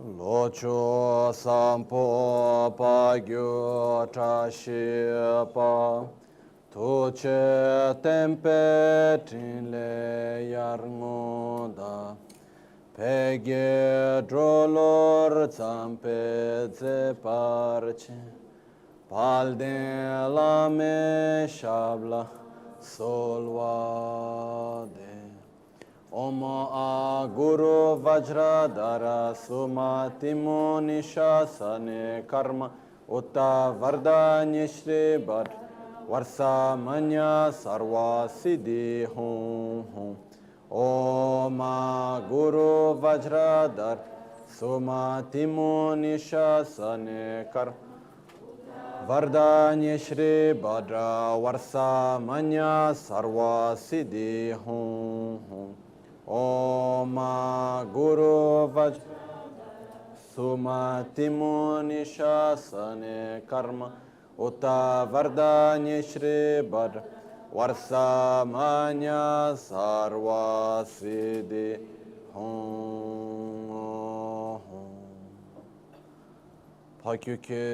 Locho sampo pa gyo trashi pa Tuche tempe trinle yarngoda Pege drolor zampe ze parche Palden lame shabla solvade Om a Guru Vajradhara Sumati Munishasane Karma Utta Vardanya Shri Bhad Varsa Manya Sarva Siddhi Hum Hum Om a Guru Vajradhara Sumati Munishasane Karma Vardanya Shri Bhadra Varsa Manya Sarva Siddhi Hum Hum Om Guru Vaj Sumati Munishasane Karma Utta Vardanya Shri Bhadra Varsa Manya Sarva Siddhi Hum Pakyuke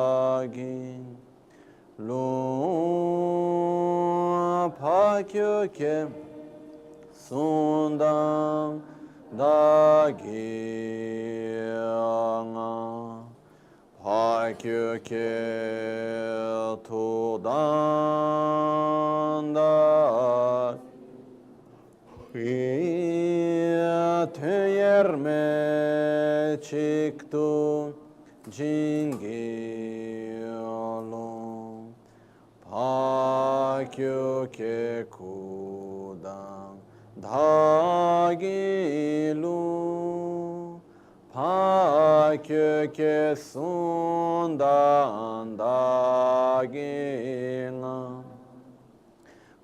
Okudandagi Lu Pakyuke Sundang Dagi Pakyuke Tudandagi Tüyerme çıktı cingiyolum Pakyuke kudan dagilu Pakyuke sundan dagila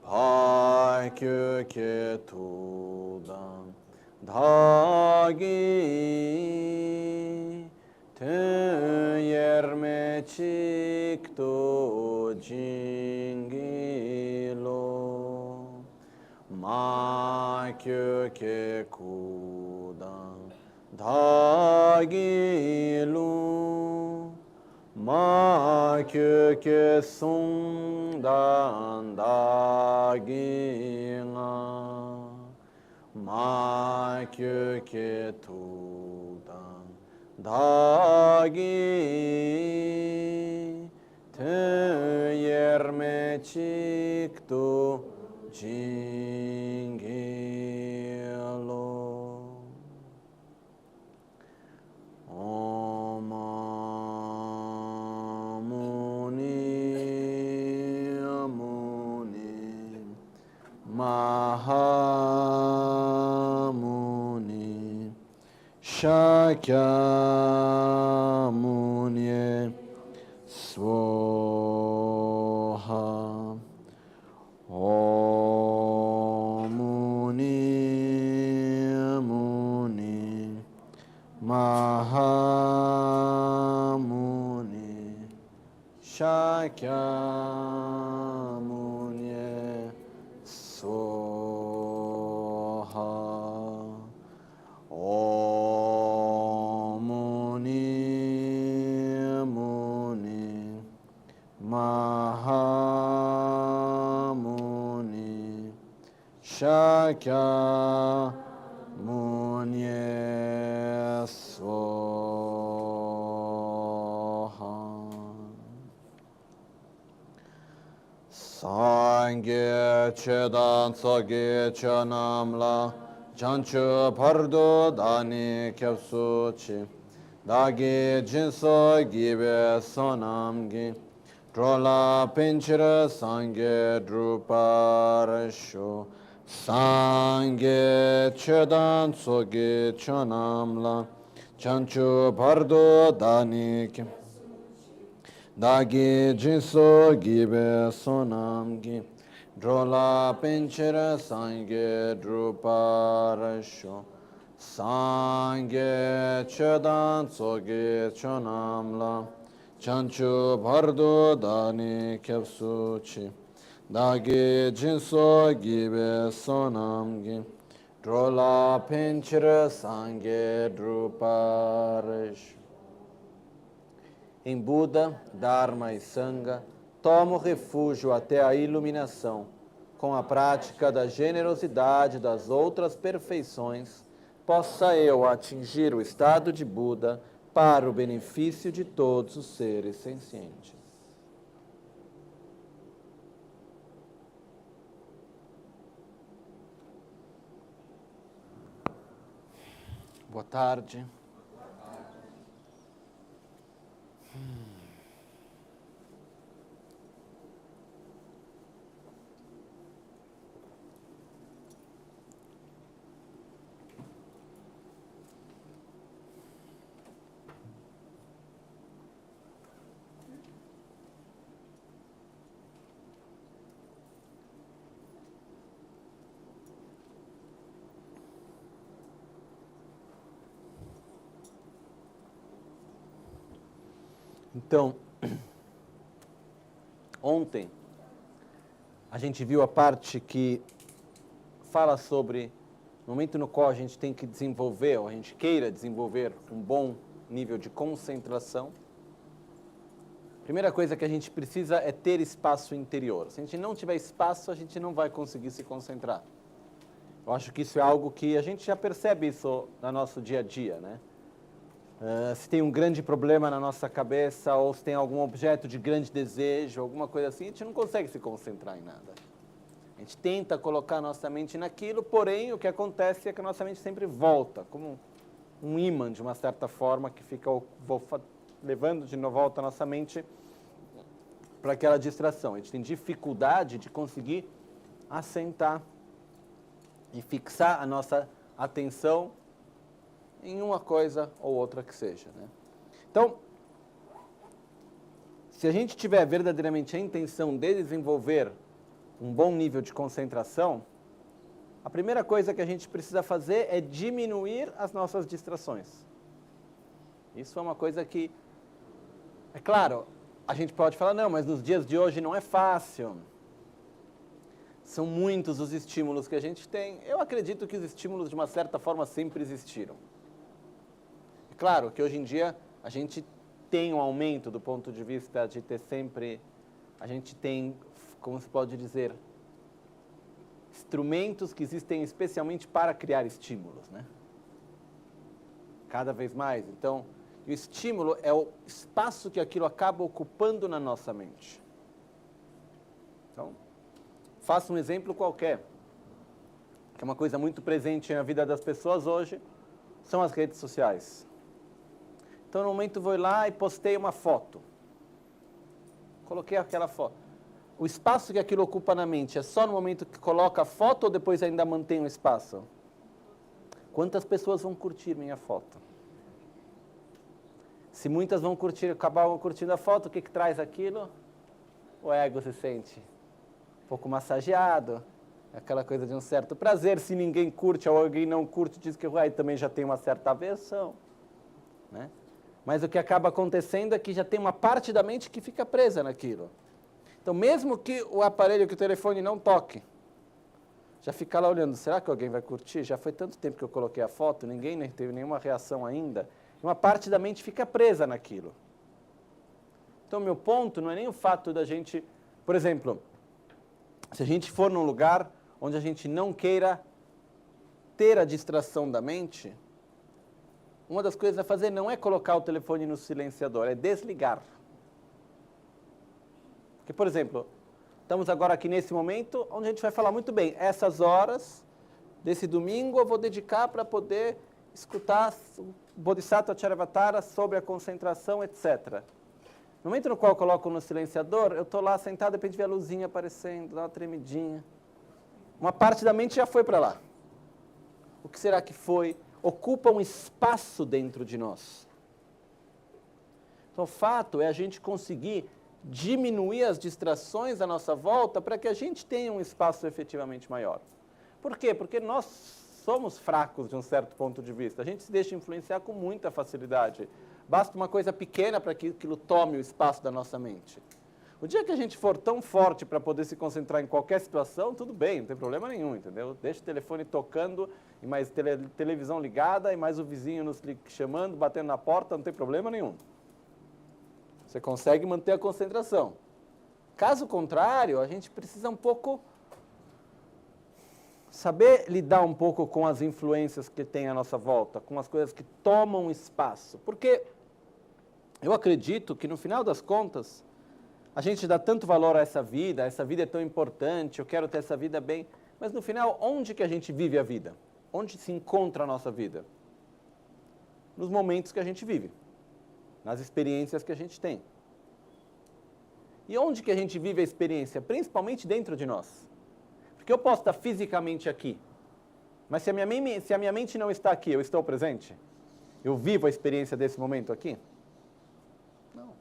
Pakyuke tudan dagi Tüyerme çıktı cingilo Makyuke kudan dagilu Makyuke sundan dagila Makyuke tudan dagi Tüyerme çıktı cingilo Om Muni Muni Mahamuni Shakyamuni Svoha Om Muni Muni Mahamuni Shakyamuni Soha Om Muni Muni Mahamuni Shakyamuni Soha Sangye Chedan Soge Chanamla Chanchu Pardo Dani Kyapsuchi Dagi Jinso Gibe Sonamgi Drola Pinchira Sangye Druparasho Sangye Chedan Soge Chanamla Chanchu Pardo Dani Kyapsuchi Dagi Jinso Gibe Sonamgi Drola Pinchira Sangye Druparasho Sangye Chedan Soge Chonamla Chanchu Bardo Dani Kyapsuchi Dagi jinso gibe sonam gi. Drola penchira sangue druparesh. Em Buda, Dharma e Sangha, tomo refúgio até a iluminação. Com a prática da generosidade das outras perfeições, possa eu atingir o estado de Buda para o benefício de todos os seres sencientes. Boa tarde. Então, ontem a gente viu a parte que fala sobre o momento no qual a gente tem que desenvolver, ou a gente queira desenvolver um bom nível de concentração. Primeira coisa que a gente precisa é ter espaço interior. Se a gente não tiver espaço, a gente não vai conseguir se concentrar. Eu acho que isso é algo que a gente já percebe isso no nosso dia a dia, né? Se tem um grande problema na nossa cabeça, ou se tem algum objeto de grande desejo, alguma coisa assim, a gente não consegue se concentrar em nada. A gente tenta colocar a nossa mente naquilo, porém o que acontece é que a nossa mente sempre volta, como um ímã de uma certa forma, que fica levando de volta a nossa mente para aquela distração. A gente tem dificuldade de conseguir assentar e fixar a nossa atenção em uma coisa ou outra que seja, né? Então, se a gente tiver verdadeiramente a intenção de desenvolver um bom nível de concentração, a primeira coisa que a gente precisa fazer é diminuir as nossas distrações. Isso é uma coisa que, é claro, a gente pode falar, não, mas nos dias de hoje não é fácil. São muitos os estímulos que a gente tem. Eu acredito que os estímulos, de uma certa forma, sempre existiram. É claro que hoje em dia a gente tem um aumento do ponto de vista de ter sempre, a gente tem, como se pode dizer, instrumentos que existem especialmente para criar estímulos, né? Cada vez mais. Então, o estímulo é o espaço que aquilo acaba ocupando na nossa mente. Então, faça um exemplo qualquer, que é uma coisa muito presente na vida das pessoas hoje, são as redes sociais. Então, no momento, vou lá e postei uma foto. Coloquei aquela foto. O espaço que aquilo ocupa na mente é só no momento que coloca a foto ou depois ainda mantém o espaço? Quantas pessoas vão curtir minha foto? Se muitas vão curtir, acabar curtindo a foto, o que traz aquilo? O ego se sente um pouco massageado, aquela coisa de um certo prazer. Se ninguém curte ou alguém não curte, diz que também já tem uma certa aversão, né? Mas o que acaba acontecendo é que já tem uma parte da mente que fica presa naquilo. Então, mesmo que o aparelho, que o telefone não toque, já fica lá olhando, será que alguém vai curtir? Já foi tanto tempo que eu coloquei a foto, ninguém teve nenhuma reação ainda. Uma parte da mente fica presa naquilo. Então, meu ponto não é nem o fato da gente, por exemplo, se a gente for num lugar onde a gente não queira ter a distração da mente, uma das coisas a fazer não é colocar o telefone no silenciador, é desligar. Porque, por exemplo, estamos agora aqui nesse momento onde a gente vai falar muito bem, essas horas desse domingo eu vou dedicar para poder escutar o Bodhisattva Charyavatara sobre a concentração, etc. No momento no qual eu coloco no silenciador, eu estou lá sentado, de repente vê a luzinha aparecendo, dá uma tremidinha. Uma parte da mente já foi para lá. O que será que foi? Ocupa um espaço dentro de nós. Então, o fato é a gente conseguir diminuir as distrações à nossa volta para que a gente tenha um espaço efetivamente maior. Por quê? Porque nós somos fracos de um certo ponto de vista. A gente se deixa influenciar com muita facilidade. Basta uma coisa pequena para que aquilo tome o espaço da nossa mente. O dia que a gente for tão forte para poder se concentrar em qualquer situação, tudo bem, não tem problema nenhum, entendeu? Deixa o telefone tocando, e mais televisão ligada, e mais o vizinho nos chamando, batendo na porta, não tem problema nenhum. Você consegue manter a concentração. Caso contrário, a gente precisa um pouco saber lidar um pouco com as influências que tem à nossa volta, com as coisas que tomam espaço. Porque eu acredito que no final das contas, a gente dá tanto valor a essa vida é tão importante, eu quero ter essa vida bem, mas no final, onde que a gente vive a vida? Onde se encontra a nossa vida? Nos momentos que a gente vive, nas experiências que a gente tem. E onde que a gente vive a experiência? Principalmente dentro de nós. Porque eu posso estar fisicamente aqui, mas se a minha mente não está aqui, eu estou presente? Eu vivo a experiência desse momento aqui? Não.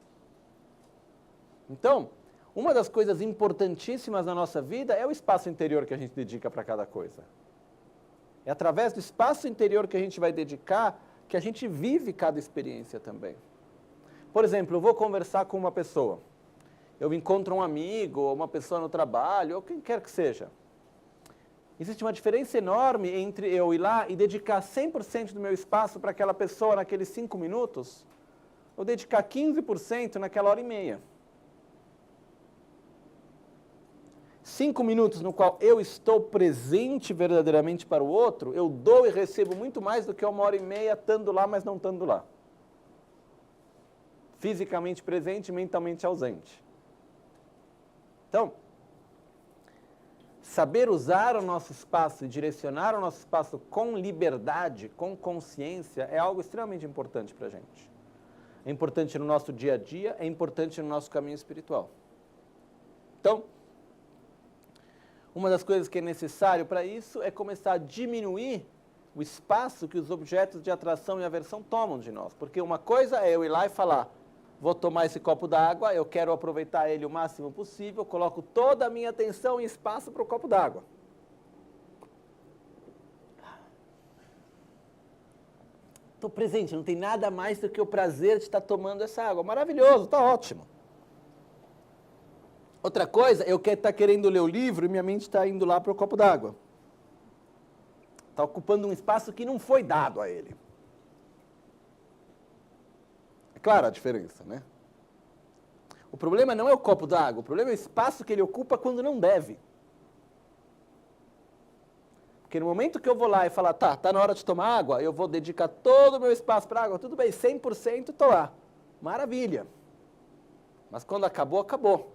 Então, uma das coisas importantíssimas na nossa vida é o espaço interior que a gente dedica para cada coisa. É através do espaço interior que a gente vai dedicar que a gente vive cada experiência também. Por exemplo, eu vou conversar com uma pessoa. Eu encontro um amigo, ou uma pessoa no trabalho, ou quem quer que seja. Existe uma diferença enorme entre eu ir lá e dedicar 100% do meu espaço para aquela pessoa naqueles 5 minutos, ou dedicar 15% naquela hora e meia. 5 minutos no qual eu estou presente verdadeiramente para o outro, eu dou e recebo muito mais do que 1h30 estando lá, mas não estando lá. Fisicamente presente, mentalmente ausente. Então, saber usar o nosso espaço e direcionar o nosso espaço com liberdade, com consciência, é algo extremamente importante para a gente. É importante no nosso dia a dia, é importante no nosso caminho espiritual. Então, uma das coisas que é necessário para isso é começar a diminuir o espaço que os objetos de atração e aversão tomam de nós. Porque uma coisa é eu ir lá e falar, vou tomar esse copo d'água, eu quero aproveitar ele o máximo possível, coloco toda a minha atenção e espaço para o copo d'água. Estou presente, não tem nada mais do que o prazer de estar tomando essa água. Maravilhoso, está ótimo. Outra coisa, eu estar querendo ler o livro e minha mente está indo lá para o copo d'água. Está ocupando um espaço que não foi dado a ele. É clara a diferença, né? O problema não é o copo d'água, o problema é o espaço que ele ocupa quando não deve. Porque no momento que eu vou lá e falar, tá na hora de tomar água, eu vou dedicar todo o meu espaço para água, tudo bem, 100% estou lá. Maravilha. Mas quando acabou, acabou.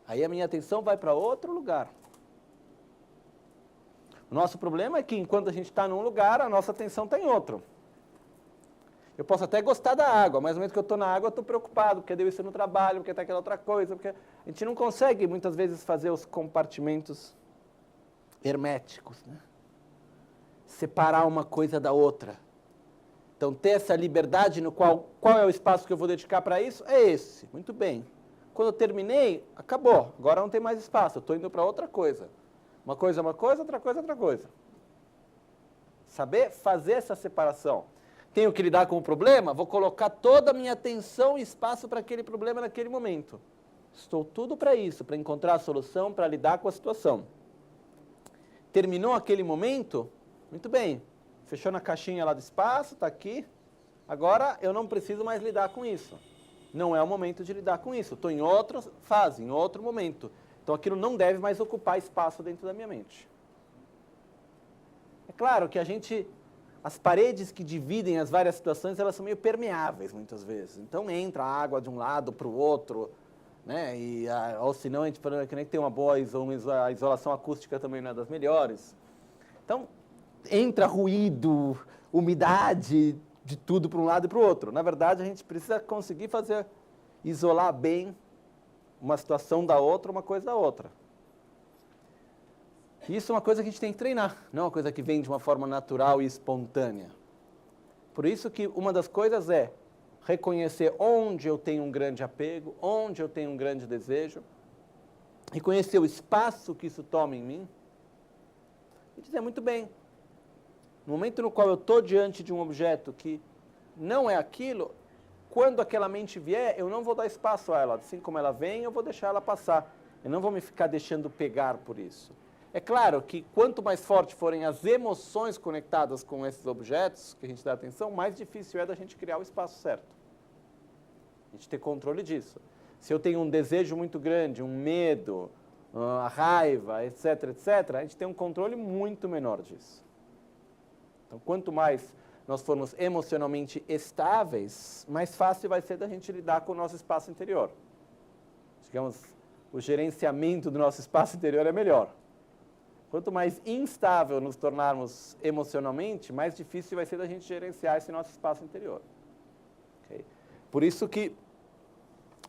Aí a minha atenção vai para outro lugar. O nosso problema é que enquanto a gente está num lugar, a nossa atenção está em outro. Eu posso até gostar da água, mas no momento que eu estou na água, eu estou preocupado, porque deu isso no trabalho, porque está aquela outra coisa, porque a gente não consegue muitas vezes fazer os compartimentos herméticos, né? Separar uma coisa da outra. Então, ter essa liberdade no qual é o espaço que eu vou dedicar para isso? É esse. Muito bem. Quando eu terminei, acabou. Agora não tem mais espaço, eu estou indo para outra coisa. Uma coisa é uma coisa, outra coisa é outra coisa. Saber fazer essa separação. Tenho que lidar com o problema? Vou colocar toda a minha atenção e espaço para aquele problema naquele momento. Estou tudo para isso, para encontrar a solução, para lidar com a situação. Terminou aquele momento? Muito bem. Fechou na caixinha lá do espaço, está aqui. Agora eu não preciso mais lidar com isso. Não é o momento de lidar com isso. Estou em outra fase, em outro momento. Então aquilo não deve mais ocupar espaço dentro da minha mente. É claro que as paredes que dividem as várias situações, elas são meio permeáveis muitas vezes. Então entra a água de um lado para o outro, né? Ou se não, a gente fala que nem tem uma boa a isolação acústica também não é das melhores. Então entra ruído, umidade, de tudo para um lado e para o outro. Na verdade, a gente precisa conseguir isolar bem uma situação da outra, uma coisa da outra. Isso é uma coisa que a gente tem que treinar, não é uma coisa que vem de uma forma natural e espontânea. Por isso que uma das coisas é reconhecer onde eu tenho um grande apego, onde eu tenho um grande desejo, reconhecer o espaço que isso toma em mim e dizer, muito bem, no momento no qual eu estou diante de um objeto que não é aquilo, quando aquela mente vier, eu não vou dar espaço a ela. Assim como ela vem, eu vou deixar ela passar. Eu não vou me ficar deixando pegar por isso. É claro que quanto mais forte forem as emoções conectadas com esses objetos, que a gente dá atenção, mais difícil é da gente criar o espaço certo. A gente ter controle disso. Se eu tenho um desejo muito grande, um medo, a raiva, etc., etc., a gente tem um controle muito menor disso. Então, quanto mais nós formos emocionalmente estáveis, mais fácil vai ser da gente lidar com o nosso espaço interior. Digamos, o gerenciamento do nosso espaço interior é melhor. Quanto mais instável nos tornarmos emocionalmente, mais difícil vai ser da gente gerenciar esse nosso espaço interior. Okay? Por isso que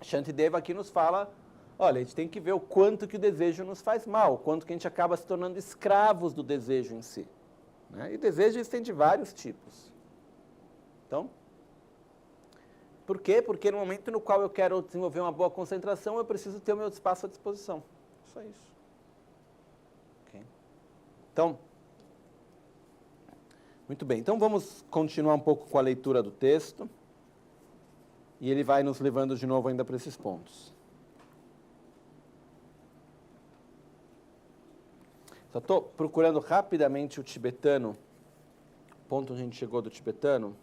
Shantideva aqui nos fala, olha, a gente tem que ver o quanto que o desejo nos faz mal, o quanto que a gente acaba se tornando escravos do desejo em si. Né? E desejo existem de vários tipos. Então, por quê? Porque no momento no qual eu quero desenvolver uma boa concentração, eu preciso ter o meu espaço à disposição. Só isso. Okay. Então, muito bem. Então vamos continuar um pouco com a leitura do texto. E ele vai nos levando de novo ainda para esses pontos. Só estou procurando rapidamente o tibetano, o ponto onde a gente chegou do tibetano.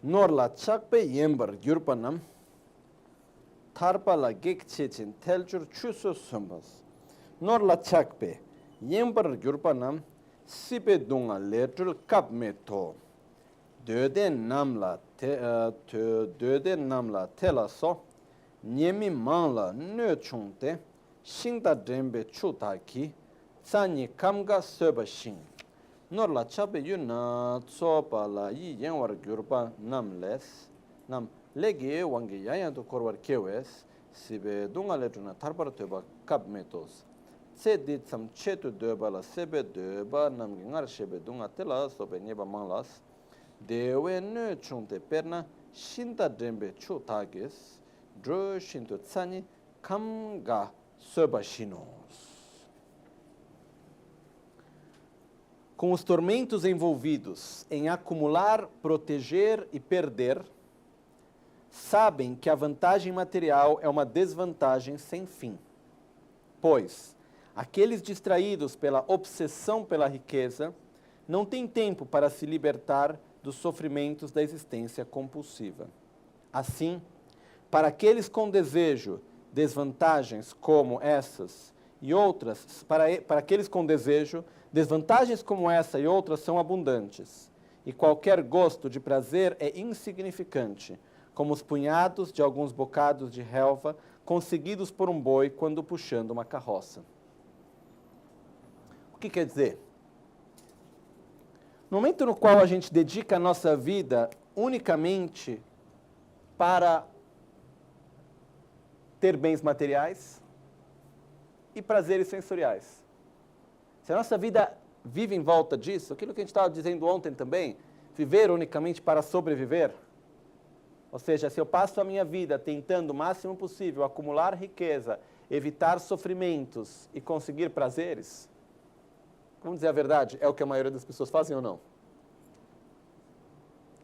Norla chakpe yembar gyurpanam tarpala gekchechin telchur chuso sumbas. Norla chakpe yembar gyurpanam sipe dunga letrul kapmeto. Döden namla telaso nyemi mangla nöchungte shingda drembe chutaki tsani kamga söba shing. Norla chape yuna tsopa la yi yenwar gyurpa nam les, nam legi wangi yayantu korwar kewes, sibe dunga letruna tarpar töba kap metos. Tse dit sam chetu döba la sebe döba namgi ngar shebe dunga tela sobe nyeba manglas, dewe nö chungte perna shinta drembe chu tagis, dro shinto tsani kamga soba shinos. Com os tormentos envolvidos em acumular, proteger e perder, sabem que a vantagem material é uma desvantagem sem fim. Pois, aqueles distraídos pela obsessão pela riqueza não têm tempo para se libertar dos sofrimentos da existência compulsiva. Assim, para aqueles com desejo, desvantagens como essas e outras, para aqueles com desejo, desvantagens como essa e outras são abundantes, e qualquer gosto de prazer é insignificante, como os punhados de alguns bocados de relva conseguidos por um boi quando puxando uma carroça. O que quer dizer? No momento no qual a gente dedica a nossa vida unicamente para ter bens materiais e prazeres sensoriais, se a nossa vida vive em volta disso, aquilo que a gente estava dizendo ontem também, viver unicamente para sobreviver, ou seja, se eu passo a minha vida tentando o máximo possível acumular riqueza, evitar sofrimentos e conseguir prazeres, vamos dizer a verdade, é o que a maioria das pessoas fazem ou não?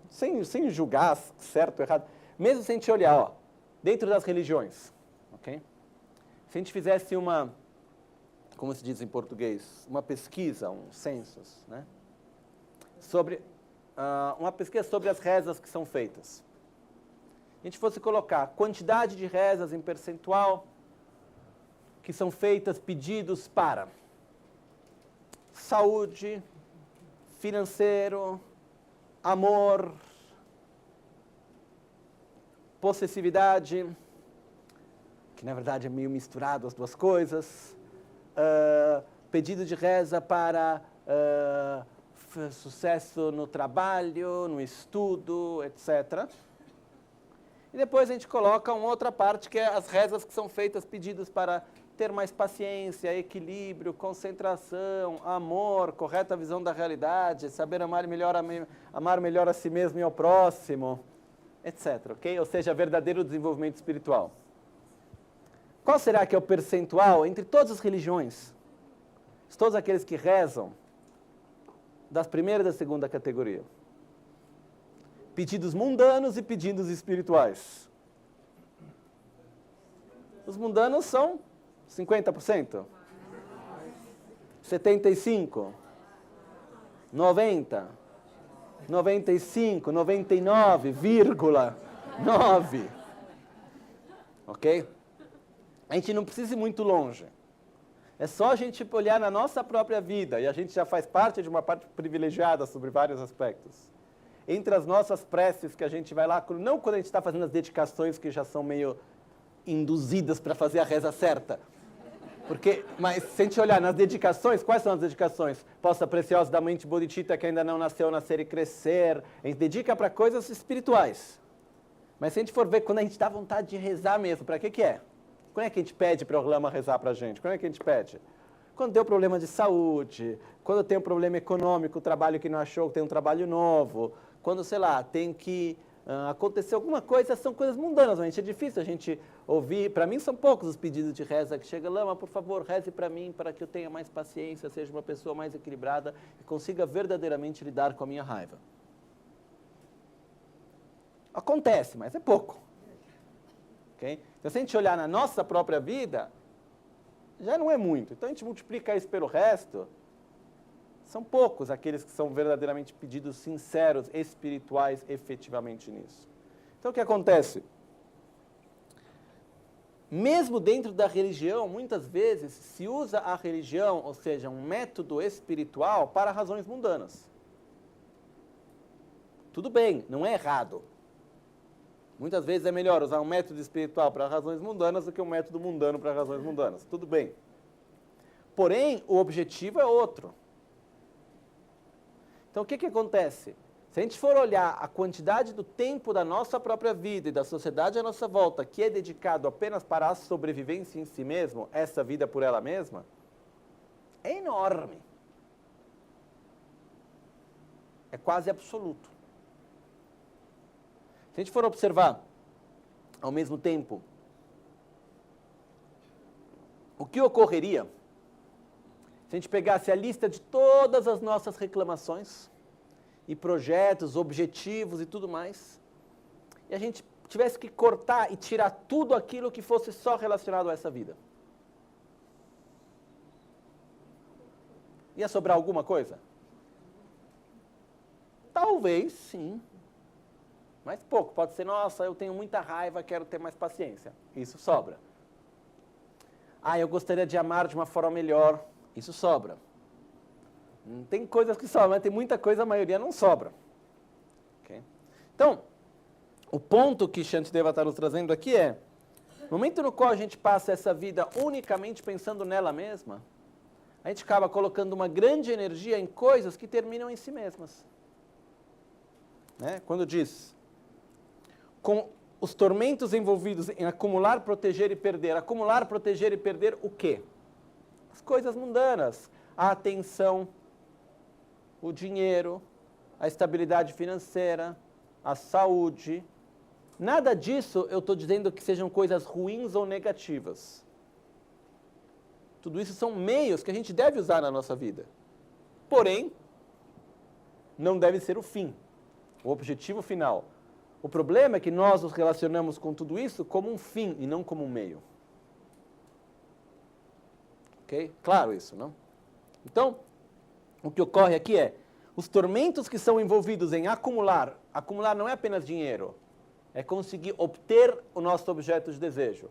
Sem julgar certo ou errado, mesmo se a gente olhar, ó, dentro das religiões, ok? Se a gente fizesse uma, como se diz em português, uma pesquisa, um census, né? Sobre, uma pesquisa sobre as rezas que são feitas. A gente fosse colocar a quantidade de rezas em percentual que são feitas, pedidos para saúde, financeiro, amor, possessividade, que na verdade é meio misturado as duas coisas, pedido de reza para sucesso no trabalho, no estudo, etc. E depois a gente coloca uma outra parte, que é as rezas que são feitas, pedidos para ter mais paciência, equilíbrio, concentração, amor, correta visão da realidade, saber amar melhor a si mesmo e ao próximo, etc. Ok? Ou seja, verdadeiro desenvolvimento espiritual. Qual será que é o percentual entre todas as religiões, todos aqueles que rezam, das primeira e da segunda categoria? Pedidos mundanos e pedidos espirituais. Os mundanos são 50%? 75%? 90%? 95%? 99,9%? Ok? A gente não precisa ir muito longe. É só a gente olhar na nossa própria vida, e a gente já faz parte de uma parte privilegiada sobre vários aspectos. Entre as nossas preces que a gente vai lá, não quando a gente está fazendo as dedicações que já são meio induzidas para fazer a reza certa. Mas se a gente olhar nas dedicações, quais são as dedicações? Poça preciosa da mente bodhicitta que ainda não nasceu, nascer e crescer. A gente dedica para coisas espirituais. Mas se a gente for ver, quando a gente dá vontade de rezar mesmo, para que é? Quando é que a gente pede para o Lama rezar para a gente? Quando é que a gente pede? Quando tem um problema de saúde, quando tem um problema econômico, o trabalho que não achou, tem um trabalho novo, quando, sei lá, tem que acontecer alguma coisa, são coisas mundanas, mas é difícil a gente ouvir. Para mim são poucos os pedidos de reza que chega, Lama, por favor, reze para mim, para que eu tenha mais paciência, seja uma pessoa mais equilibrada e consiga verdadeiramente lidar com a minha raiva. Acontece, mas é pouco. Okay? Então, se a gente olhar na nossa própria vida, já não é muito. Então, a gente multiplica isso pelo resto. São poucos aqueles que são verdadeiramente pedidos sinceros, espirituais, efetivamente nisso. Então, o que acontece? Mesmo dentro da religião, muitas vezes se usa a religião, ou seja, um método espiritual, para razões mundanas. Tudo bem, não é errado. Muitas vezes é melhor usar um método espiritual para razões mundanas do que um método mundano para razões mundanas. Tudo bem. Porém, o objetivo é outro. Então, o que acontece? Se a gente for olhar a quantidade do tempo da nossa própria vida e da sociedade à nossa volta, que é dedicado apenas para a sobrevivência em si mesmo, essa vida por ela mesma, é enorme. É quase absoluto. Se a gente for observar, ao mesmo tempo, o que ocorreria se a gente pegasse a lista de todas as nossas reclamações e projetos, objetivos e tudo mais, e a gente tivesse que cortar e tirar tudo aquilo que fosse só relacionado a essa vida? Ia sobrar alguma coisa? Talvez, sim. Mas pouco. Pode ser, nossa, eu tenho muita raiva, quero ter mais paciência. Isso sobra. Eu gostaria de amar de uma forma melhor. Isso sobra. Tem coisas que sobram, mas tem muita coisa, a maioria não sobra. Okay? Então, o ponto que Shantideva está nos trazendo aqui é, no momento no qual a gente passa essa vida unicamente pensando nela mesma, a gente acaba colocando uma grande energia em coisas que terminam em si mesmas. Né? Quando diz, com os tormentos envolvidos em acumular, proteger e perder. Acumular, proteger e perder o quê? As coisas mundanas, a atenção, o dinheiro, a estabilidade financeira, a saúde. Nada disso eu estou dizendo que sejam coisas ruins ou negativas. Tudo isso são meios que a gente deve usar na nossa vida. Porém, não deve ser o fim, o objetivo final. O problema é que nós nos relacionamos com tudo isso como um fim e não como um meio. Ok? Claro isso, não? Então, o que ocorre aqui é, os tormentos que são envolvidos em acumular não é apenas dinheiro, é conseguir obter o nosso objeto de desejo,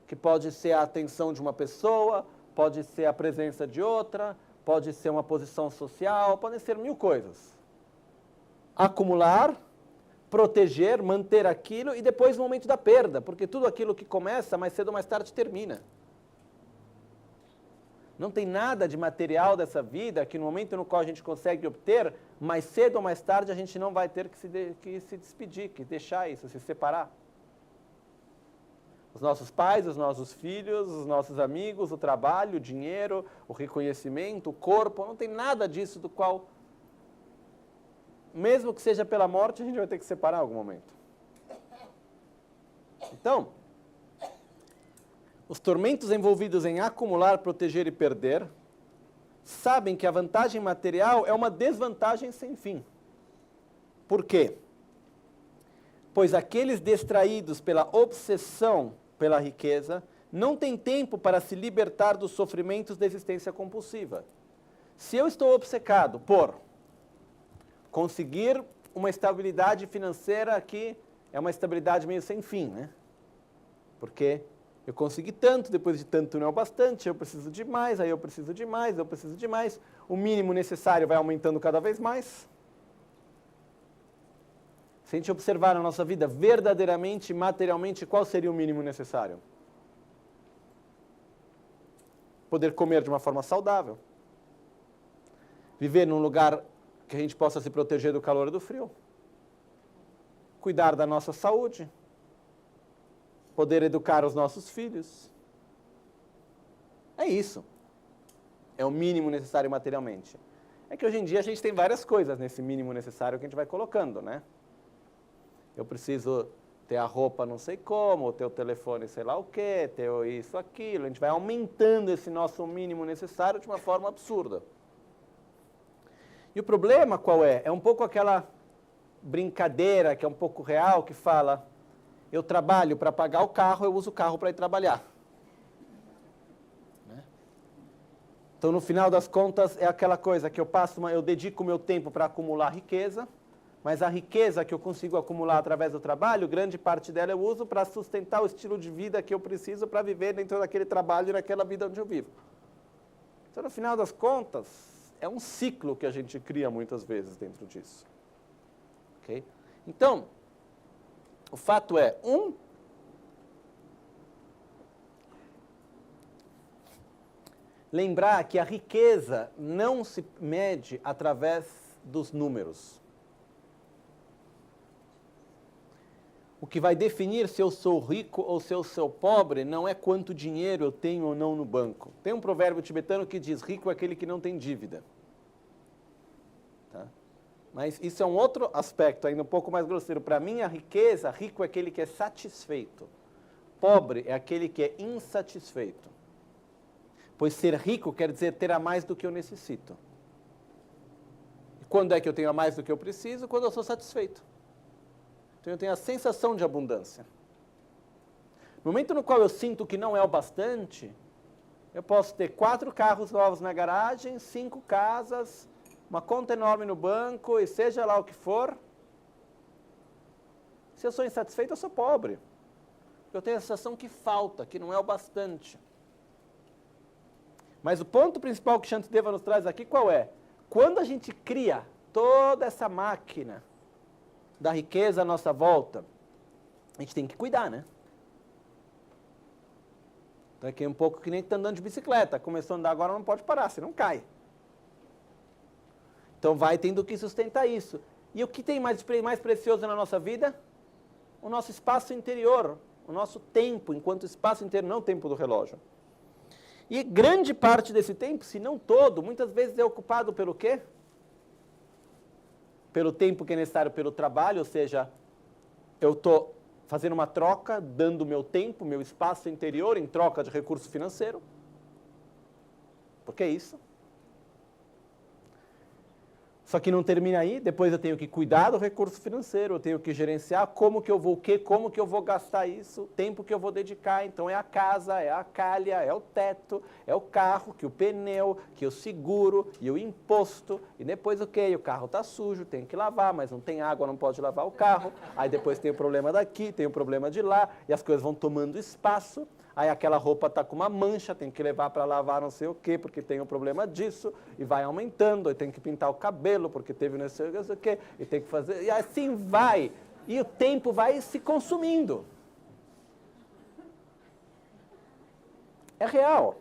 que pode ser a atenção de uma pessoa, pode ser a presença de outra, pode ser uma posição social, podem ser mil coisas. Acumular, proteger, manter aquilo e depois o momento da perda, porque tudo aquilo que começa, mais cedo ou mais tarde termina. Não tem nada de material dessa vida que no momento no qual a gente consegue obter, mais cedo ou mais tarde a gente não vai ter que se despedir, que deixar isso, se separar. Os nossos pais, os nossos filhos, os nossos amigos, o trabalho, o dinheiro, o reconhecimento, o corpo, não tem nada disso do qual, mesmo que seja pela morte, a gente vai ter que separar em algum momento. Então, os tormentos envolvidos em acumular, proteger e perder, sabem que a vantagem material é uma desvantagem sem fim. Por quê? Pois aqueles distraídos pela obsessão pela riqueza não têm tempo para se libertar dos sofrimentos da existência compulsiva. Se eu estou obcecado por conseguir uma estabilidade financeira que é uma estabilidade meio sem fim, né? Porque eu consegui tanto, depois de tanto não é o bastante, eu preciso de mais, aí eu preciso de mais, eu preciso de mais. O mínimo necessário vai aumentando cada vez mais. Se a gente observar na nossa vida verdadeiramente, materialmente, qual seria o mínimo necessário? Poder comer de uma forma saudável. Viver num lugar que a gente possa se proteger do calor e do frio. Cuidar da nossa saúde. Poder educar os nossos filhos. É isso. É o mínimo necessário materialmente. É que hoje em dia a gente tem várias coisas nesse mínimo necessário que a gente vai colocando, né? Eu preciso ter a roupa não sei como, ter o telefone sei lá o quê, ter isso, aquilo. A gente vai aumentando esse nosso mínimo necessário de uma forma absurda. E o problema qual é? É um pouco aquela brincadeira que é um pouco real, que fala, eu trabalho para pagar o carro, eu uso o carro para ir trabalhar. Né? Então, no final das contas, é aquela coisa que eu dedico o meu tempo para acumular riqueza, mas a riqueza que eu consigo acumular através do trabalho, grande parte dela eu uso para sustentar o estilo de vida que eu preciso para viver dentro daquele trabalho e naquela vida onde eu vivo. Então, no final das contas, é um ciclo que a gente cria muitas vezes dentro disso. Okay? Então, o fato é, lembrar que a riqueza não se mede através dos números. O que vai definir se eu sou rico ou se eu sou pobre não é quanto dinheiro eu tenho ou não no banco. Tem um provérbio tibetano que diz, rico é aquele que não tem dívida. Tá? Mas isso é um outro aspecto, ainda um pouco mais grosseiro. Para mim, a riqueza, rico é aquele que é satisfeito. Pobre é aquele que é insatisfeito. Pois ser rico quer dizer ter a mais do que eu necessito. E quando é que eu tenho a mais do que eu preciso? Quando eu sou satisfeito. Então eu tenho a sensação de abundância. No momento no qual eu sinto que não é o bastante, eu posso ter 4 carros novos na garagem, 5 casas, uma conta enorme no banco e seja lá o que for. Se eu sou insatisfeito, eu sou pobre. Eu tenho a sensação que falta, que não é o bastante. Mas o ponto principal que Shantideva nos traz aqui qual é? Quando a gente cria toda essa máquina da riqueza à nossa volta, a gente tem que cuidar, né? Então aqui é um pouco que nem está andando de bicicleta. Começou a andar agora, não pode parar, senão cai. Então vai tendo que sustentar isso. E o que tem mais precioso na nossa vida? O nosso espaço interior, o nosso tempo, enquanto espaço interior, não o tempo do relógio. E grande parte desse tempo, se não todo, muitas vezes é ocupado pelo quê? Pelo tempo que é necessário pelo trabalho, ou seja, eu estou fazendo uma troca, dando meu tempo, meu espaço interior em troca de recurso financeiro. Porque é isso. Só que não termina aí, depois eu tenho que cuidar do recurso financeiro, eu tenho que gerenciar como que eu vou como que eu vou gastar isso, o tempo que eu vou dedicar. Então é a casa, é a calha, é o teto, é o carro, que o pneu, que o seguro e o imposto. E depois o quê? O carro está sujo, tem que lavar, mas não tem água, não pode lavar o carro. Aí depois tem o problema daqui, tem o problema de lá, e as coisas vão tomando espaço. Aí aquela roupa está com uma mancha, tem que levar para lavar não sei o quê, porque tem um problema disso, e vai aumentando, aí tem que pintar o cabelo, porque teve não sei o quê, e tem que fazer, e assim vai, e o tempo vai se consumindo. É real.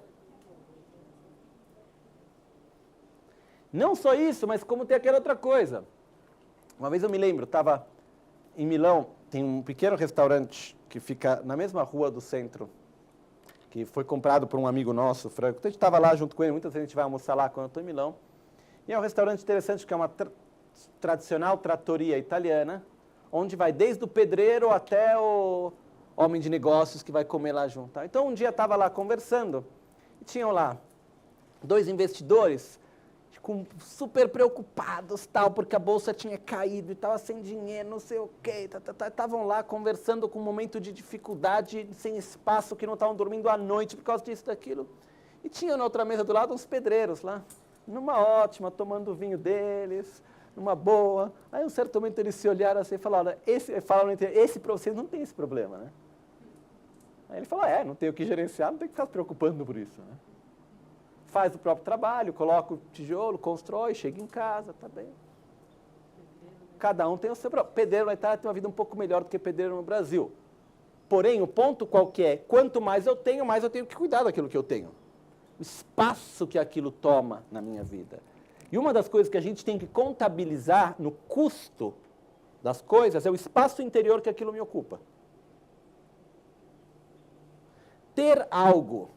Não só isso, mas como tem aquela outra coisa. Uma vez eu me lembro, estava em Milão, tem um pequeno restaurante que fica na mesma rua do centro, que foi comprado por um amigo nosso, Franco. Então a gente estava lá junto com ele, muitas vezes a gente vai almoçar lá quando eu estou em Milão. E é um restaurante interessante, que é uma tradicional trattoria italiana, onde vai desde o pedreiro até o homem de negócios que vai comer lá junto. Então um dia estava lá conversando, e tinham lá 2 investidores, super preocupados, tal, porque a bolsa tinha caído e estava sem dinheiro, não sei o quê. Estavam lá conversando com um momento de dificuldade, sem espaço, que não estavam dormindo à noite por causa disso, daquilo. E tinha na outra mesa do lado uns pedreiros lá, numa ótima, tomando o vinho deles, numa boa. Aí, um certo momento, eles se olharam assim e falaram, vocês não tem esse problema, né? Aí ele falou, não tem o que gerenciar, não tem que ficar se preocupando por isso, né? Faz o próprio trabalho, coloca o tijolo, constrói, chega em casa, tá bem. Cada um tem o seu próprio. Pedreiro na Itália tem uma vida um pouco melhor do que pedreiro no Brasil. Porém, o ponto qual que é? Quanto mais eu tenho que cuidar daquilo que eu tenho. O espaço que aquilo toma na minha vida. E uma das coisas que a gente tem que contabilizar no custo das coisas é o espaço interior que aquilo me ocupa. Ter algo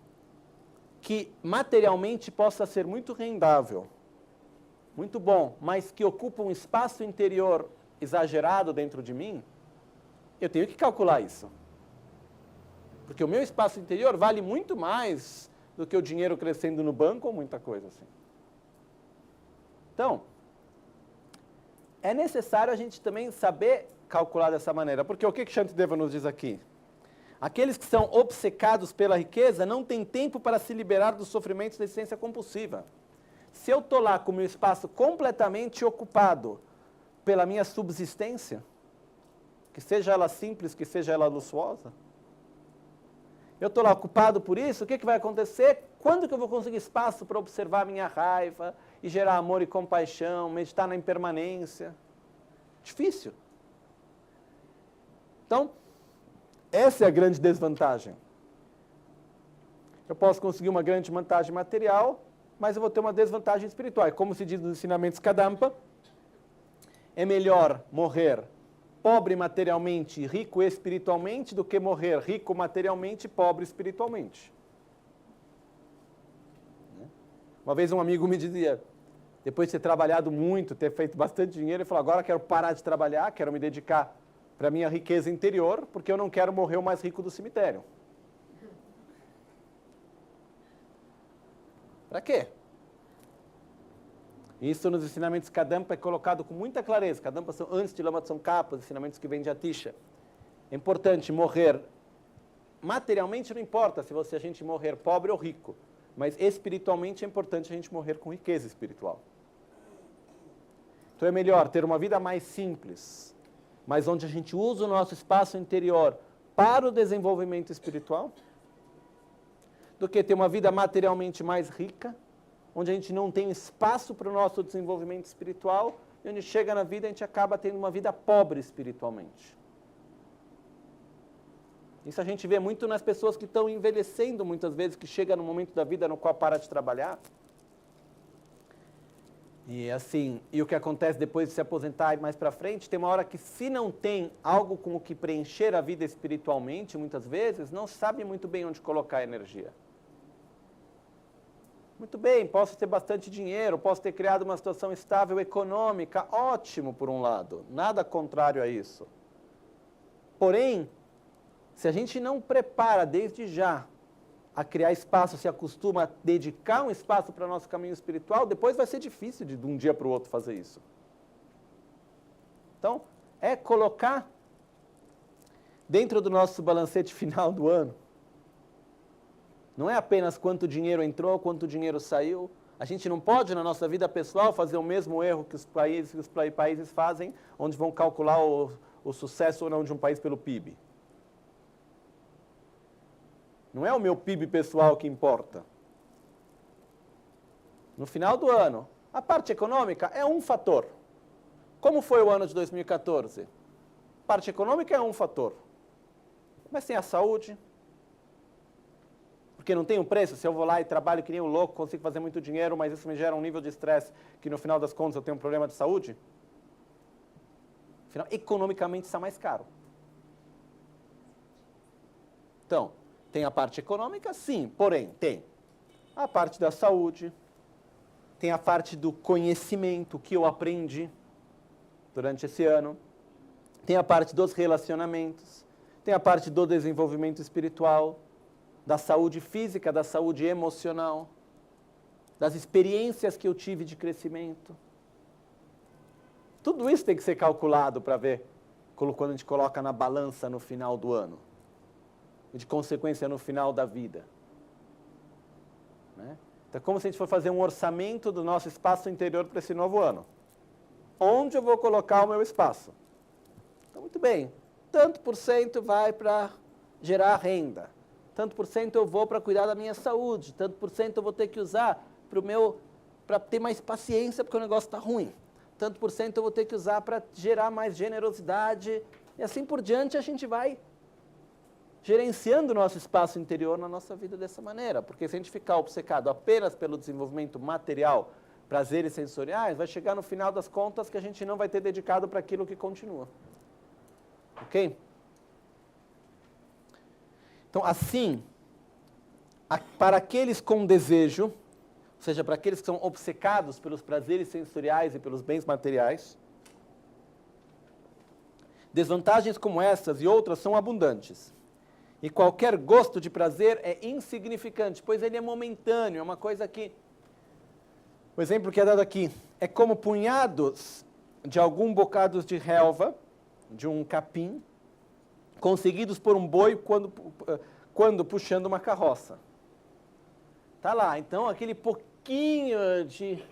que materialmente possa ser muito rendável, muito bom, mas que ocupa um espaço interior exagerado dentro de mim, eu tenho que calcular isso. Porque o meu espaço interior vale muito mais do que o dinheiro crescendo no banco ou muita coisa assim. Então, é necessário a gente também saber calcular dessa maneira. Porque o que Shantideva nos diz aqui? Aqueles que são obcecados pela riqueza não têm tempo para se liberar dos sofrimentos da existência compulsiva. Se eu estou lá com o meu espaço completamente ocupado pela minha subsistência, que seja ela simples, que seja ela luxuosa, eu estou lá ocupado por isso, o que vai acontecer? Quando que eu vou conseguir espaço para observar a minha raiva e gerar amor e compaixão, meditar na impermanência? Difícil. Então, essa é a grande desvantagem. Eu posso conseguir uma grande vantagem material, mas eu vou ter uma desvantagem espiritual. E como se diz nos ensinamentos Kadampa, é melhor morrer pobre materialmente e rico espiritualmente do que morrer rico materialmente e pobre espiritualmente. Uma vez um amigo me dizia, depois de ter trabalhado muito, ter feito bastante dinheiro, ele falou, agora quero parar de trabalhar, quero me dedicar para a minha riqueza interior, porque eu não quero morrer o mais rico do cemitério. Para quê? Isso nos ensinamentos Kadampa é colocado com muita clareza. Kadampa são antes de Lama Tsongkhapa, os ensinamentos que vêm de Atisha. É importante morrer. Materialmente não importa se a gente morrer pobre ou rico, mas espiritualmente é importante a gente morrer com riqueza espiritual. Então é melhor ter uma vida mais simples, mas onde a gente usa o nosso espaço interior para o desenvolvimento espiritual, do que ter uma vida materialmente mais rica, onde a gente não tem espaço para o nosso desenvolvimento espiritual, e onde chega na vida a gente acaba tendo uma vida pobre espiritualmente. Isso a gente vê muito nas pessoas que estão envelhecendo muitas vezes, que chega no momento da vida no qual para de trabalhar. E assim, e o que acontece depois de se aposentar e mais para frente, tem uma hora que se não tem algo com o que preencher a vida espiritualmente, muitas vezes, não sabe muito bem onde colocar a energia. Muito bem, posso ter bastante dinheiro, posso ter criado uma situação estável econômica, ótimo por um lado, nada contrário a isso. Porém, se a gente não prepara desde já a criar espaço, se acostuma a dedicar um espaço para o nosso caminho espiritual, depois vai ser difícil de um dia para o outro fazer isso. Então, é colocar dentro do nosso balancete final do ano. Não é apenas quanto dinheiro entrou, quanto dinheiro saiu. A gente não pode, na nossa vida pessoal, fazer o mesmo erro que os países fazem, onde vão calcular o sucesso ou não de um país pelo PIB. Não é o meu PIB pessoal que importa. No final do ano, a parte econômica é um fator. Como foi o ano de 2014? A parte econômica é um fator. Mas tem a saúde, Porque não tem um preço. Se eu vou lá e trabalho que nem um louco, consigo fazer muito dinheiro, mas isso me gera um nível de estresse que no final das contas eu tenho um problema de saúde. Afinal, economicamente está mais caro. Então, tem a parte econômica? Sim, porém, tem a parte da saúde, tem a parte do conhecimento que eu aprendi durante esse ano, tem a parte dos relacionamentos, tem a parte do desenvolvimento espiritual, da saúde física, da saúde emocional, das experiências que eu tive de crescimento. Tudo isso tem que ser calculado para ver quando a gente coloca na balança no final do ano. E de consequência no final da vida. Né? Então é como se a gente for fazer um orçamento do nosso espaço interior para esse novo ano. Onde eu vou colocar o meu espaço? Então, muito bem, tanto por cento vai para gerar renda, tanto por cento eu vou para cuidar da minha saúde, tanto por cento eu vou ter que usar para ter mais paciência porque o negócio está ruim, tanto por cento eu vou ter que usar para gerar mais generosidade, e assim por diante a gente vai gerenciando o nosso espaço interior na nossa vida dessa maneira, porque se a gente ficar obcecado apenas pelo desenvolvimento material, prazeres sensoriais, vai chegar no final das contas que a gente não vai ter dedicado para aquilo que continua. Ok? Então, assim, para aqueles com desejo, ou seja, para aqueles que são obcecados pelos prazeres sensoriais e pelos bens materiais, desvantagens como essas e outras são abundantes. E qualquer gosto de prazer é insignificante, pois ele é momentâneo, é uma coisa que... O exemplo que é dado aqui é como punhados de algum bocados de relva, de um capim, conseguidos por um boi quando puxando uma carroça. Tá lá, então aquele pouquinho de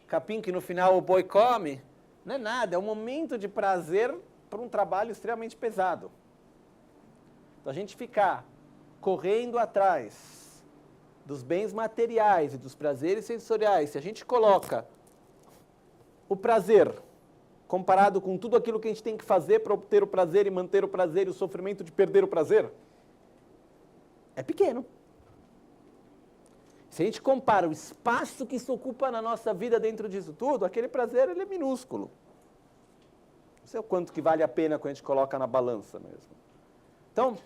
capim que no final o boi come, não é nada, é um momento de prazer para um trabalho extremamente pesado. Então a gente ficar correndo atrás dos bens materiais e dos prazeres sensoriais, se a gente coloca o prazer comparado com tudo aquilo que a gente tem que fazer para obter o prazer e manter o prazer e o sofrimento de perder o prazer, é pequeno. Se a gente compara o espaço que isso ocupa na nossa vida dentro disso tudo, aquele prazer ele é minúsculo. Não sei o quanto que vale a pena quando a gente coloca na balança mesmo. Então,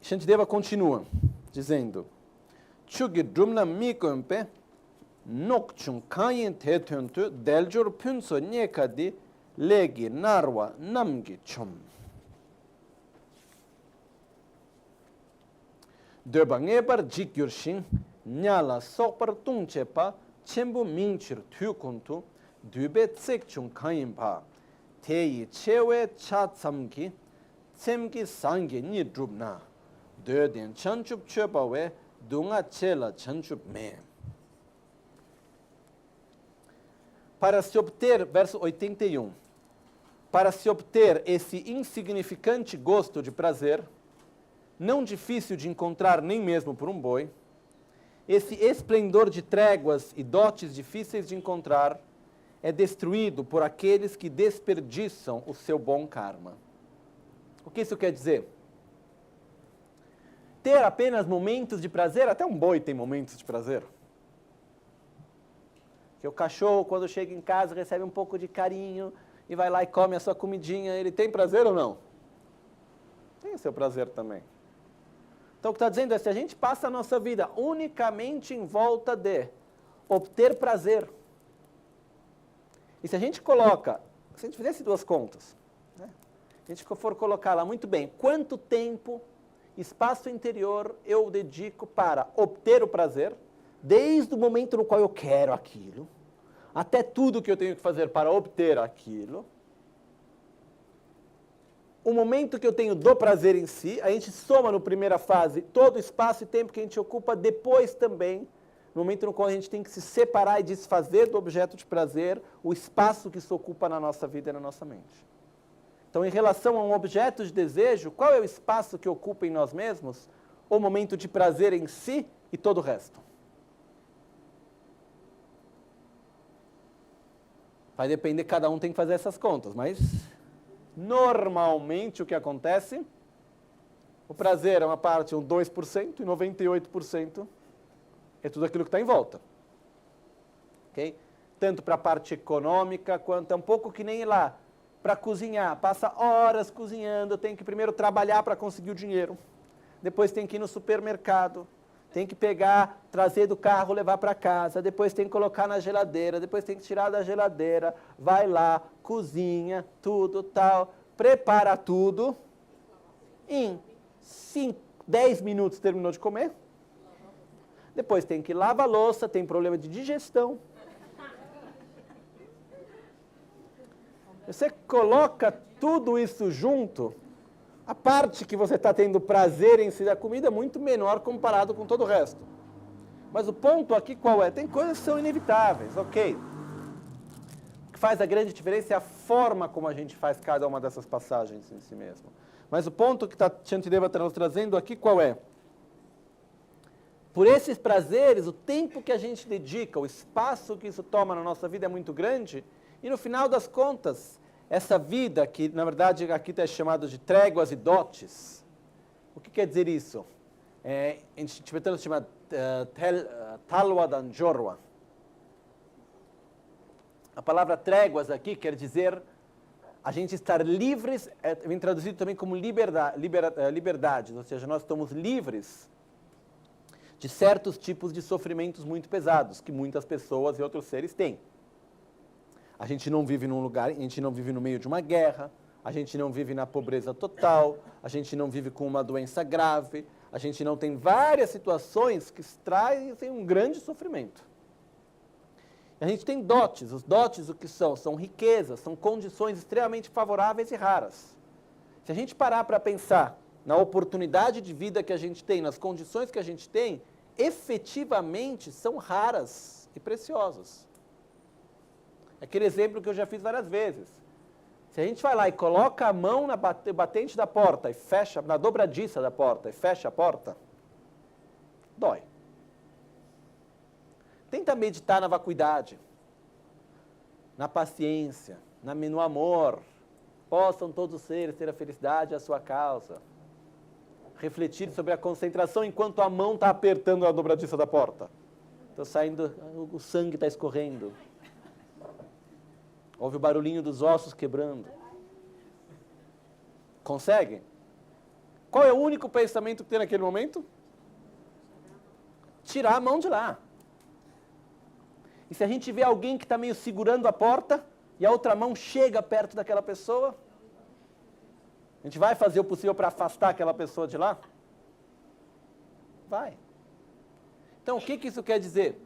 Shantideva continua dizendo: Chugi drumna mikompe nokchung kanyin tetuntu deljur punso nyekadi legi narwa namgi chum. Döba ngebar jikyurshin nyala sokpar tungchepa chenbu mingchir tukuntu dübe tsekchung kanyin pa teyi chewe chatsamgi tsemgi sangi ni drumna döden chanchup chepa we dunga chela chanchup me. Para se obter, verso 81, para se obter esse insignificante gosto de prazer, não difícil de encontrar nem mesmo por um boi, esse esplendor de tréguas e dotes difíceis de encontrar é destruído por aqueles que desperdiçam o seu bom karma. O que isso quer dizer? Ter apenas momentos de prazer, até um boi tem momentos de prazer. Que o cachorro, quando chega em casa, recebe um pouco de carinho e vai lá e come a sua comidinha, ele tem prazer ou não? Tem o seu prazer também. Então o que está dizendo é, se a gente passa a nossa vida unicamente em volta de obter prazer, e se a gente coloca, se a gente fizesse duas contas, né? Se a gente for colocar lá, muito bem, quanto tempo, espaço interior eu dedico para obter o prazer, desde o momento no qual eu quero aquilo, até tudo que eu tenho que fazer para obter aquilo, o momento que eu tenho do prazer em si, a gente soma na primeira fase todo o espaço e tempo que a gente ocupa, depois também, no momento no qual a gente tem que se separar e desfazer do objeto de prazer, o espaço que isso ocupa na nossa vida e na nossa mente. Então, em relação a um objeto de desejo, qual é o espaço que ocupa em nós mesmos? O momento de prazer em si e todo o resto. Vai depender, cada um tem que fazer essas contas, mas normalmente o que acontece O prazer é uma parte, um 2%, e 98% é tudo aquilo que está em volta. Okay? Tanto para a parte econômica, quanto é um pouco que nem ir lá para cozinhar. Passa horas cozinhando, tem que primeiro trabalhar para conseguir o dinheiro. Depois tem que ir no supermercado, tem que pegar, trazer do carro, levar para casa. Depois tem que colocar na geladeira, depois tem que tirar da geladeira. Vai lá, cozinha, tudo, tal. Prepara tudo. Em 10 minutos terminou de comer. Depois tem que lavar a louça, tem problema de digestão. Você coloca tudo isso junto, a parte que você está tendo prazer em si da comida é muito menor comparado com todo o resto. Mas o ponto aqui qual é? Tem coisas que são inevitáveis, ok. O que faz a grande diferença é a forma como a gente faz cada uma dessas passagens em si mesmo. Mas o ponto que Shantideva está nos trazendo aqui qual é? Por esses prazeres, o tempo que a gente dedica, o espaço que isso toma na nossa vida é muito grande, e no final das contas, essa vida, que na verdade aqui está chamado de tréguas e dotes, o que quer dizer isso? Em tibetano se chama Talwa Danjorwa. A palavra tréguas aqui quer dizer a gente estar livres, vem traduzido também como liberdade, ou seja, nós estamos livres de certos tipos de sofrimentos muito pesados, que muitas pessoas e outros seres têm. A gente não vive num lugar, a gente não vive no meio de uma guerra, a gente não vive na pobreza total, a gente não vive com uma doença grave, a gente não tem várias situações que trazem um grande sofrimento. A gente tem dotes. Os dotes o que são? São riquezas, são condições extremamente favoráveis e raras. Se a gente parar para pensar na oportunidade de vida que a gente tem, nas condições que a gente tem, efetivamente são raras e preciosas. Aquele exemplo que eu já fiz várias vezes. Se a gente vai lá e coloca a mão na batente da porta e fecha, na dobradiça da porta e fecha a porta, dói. Tenta meditar na vacuidade, na paciência, no amor. Possam todos os seres ter a felicidade à sua causa. Refletir sobre a concentração enquanto a mão está apertando a dobradiça da porta. Está saindo, o sangue está escorrendo. Ouve o barulhinho dos ossos quebrando. Consegue? Qual é o único pensamento que tem naquele momento? Tirar a mão de lá. E se a gente vê alguém que está meio segurando a porta e a outra mão chega perto daquela pessoa, a gente vai fazer o possível para afastar aquela pessoa de lá? Vai. Então, o que isso quer dizer?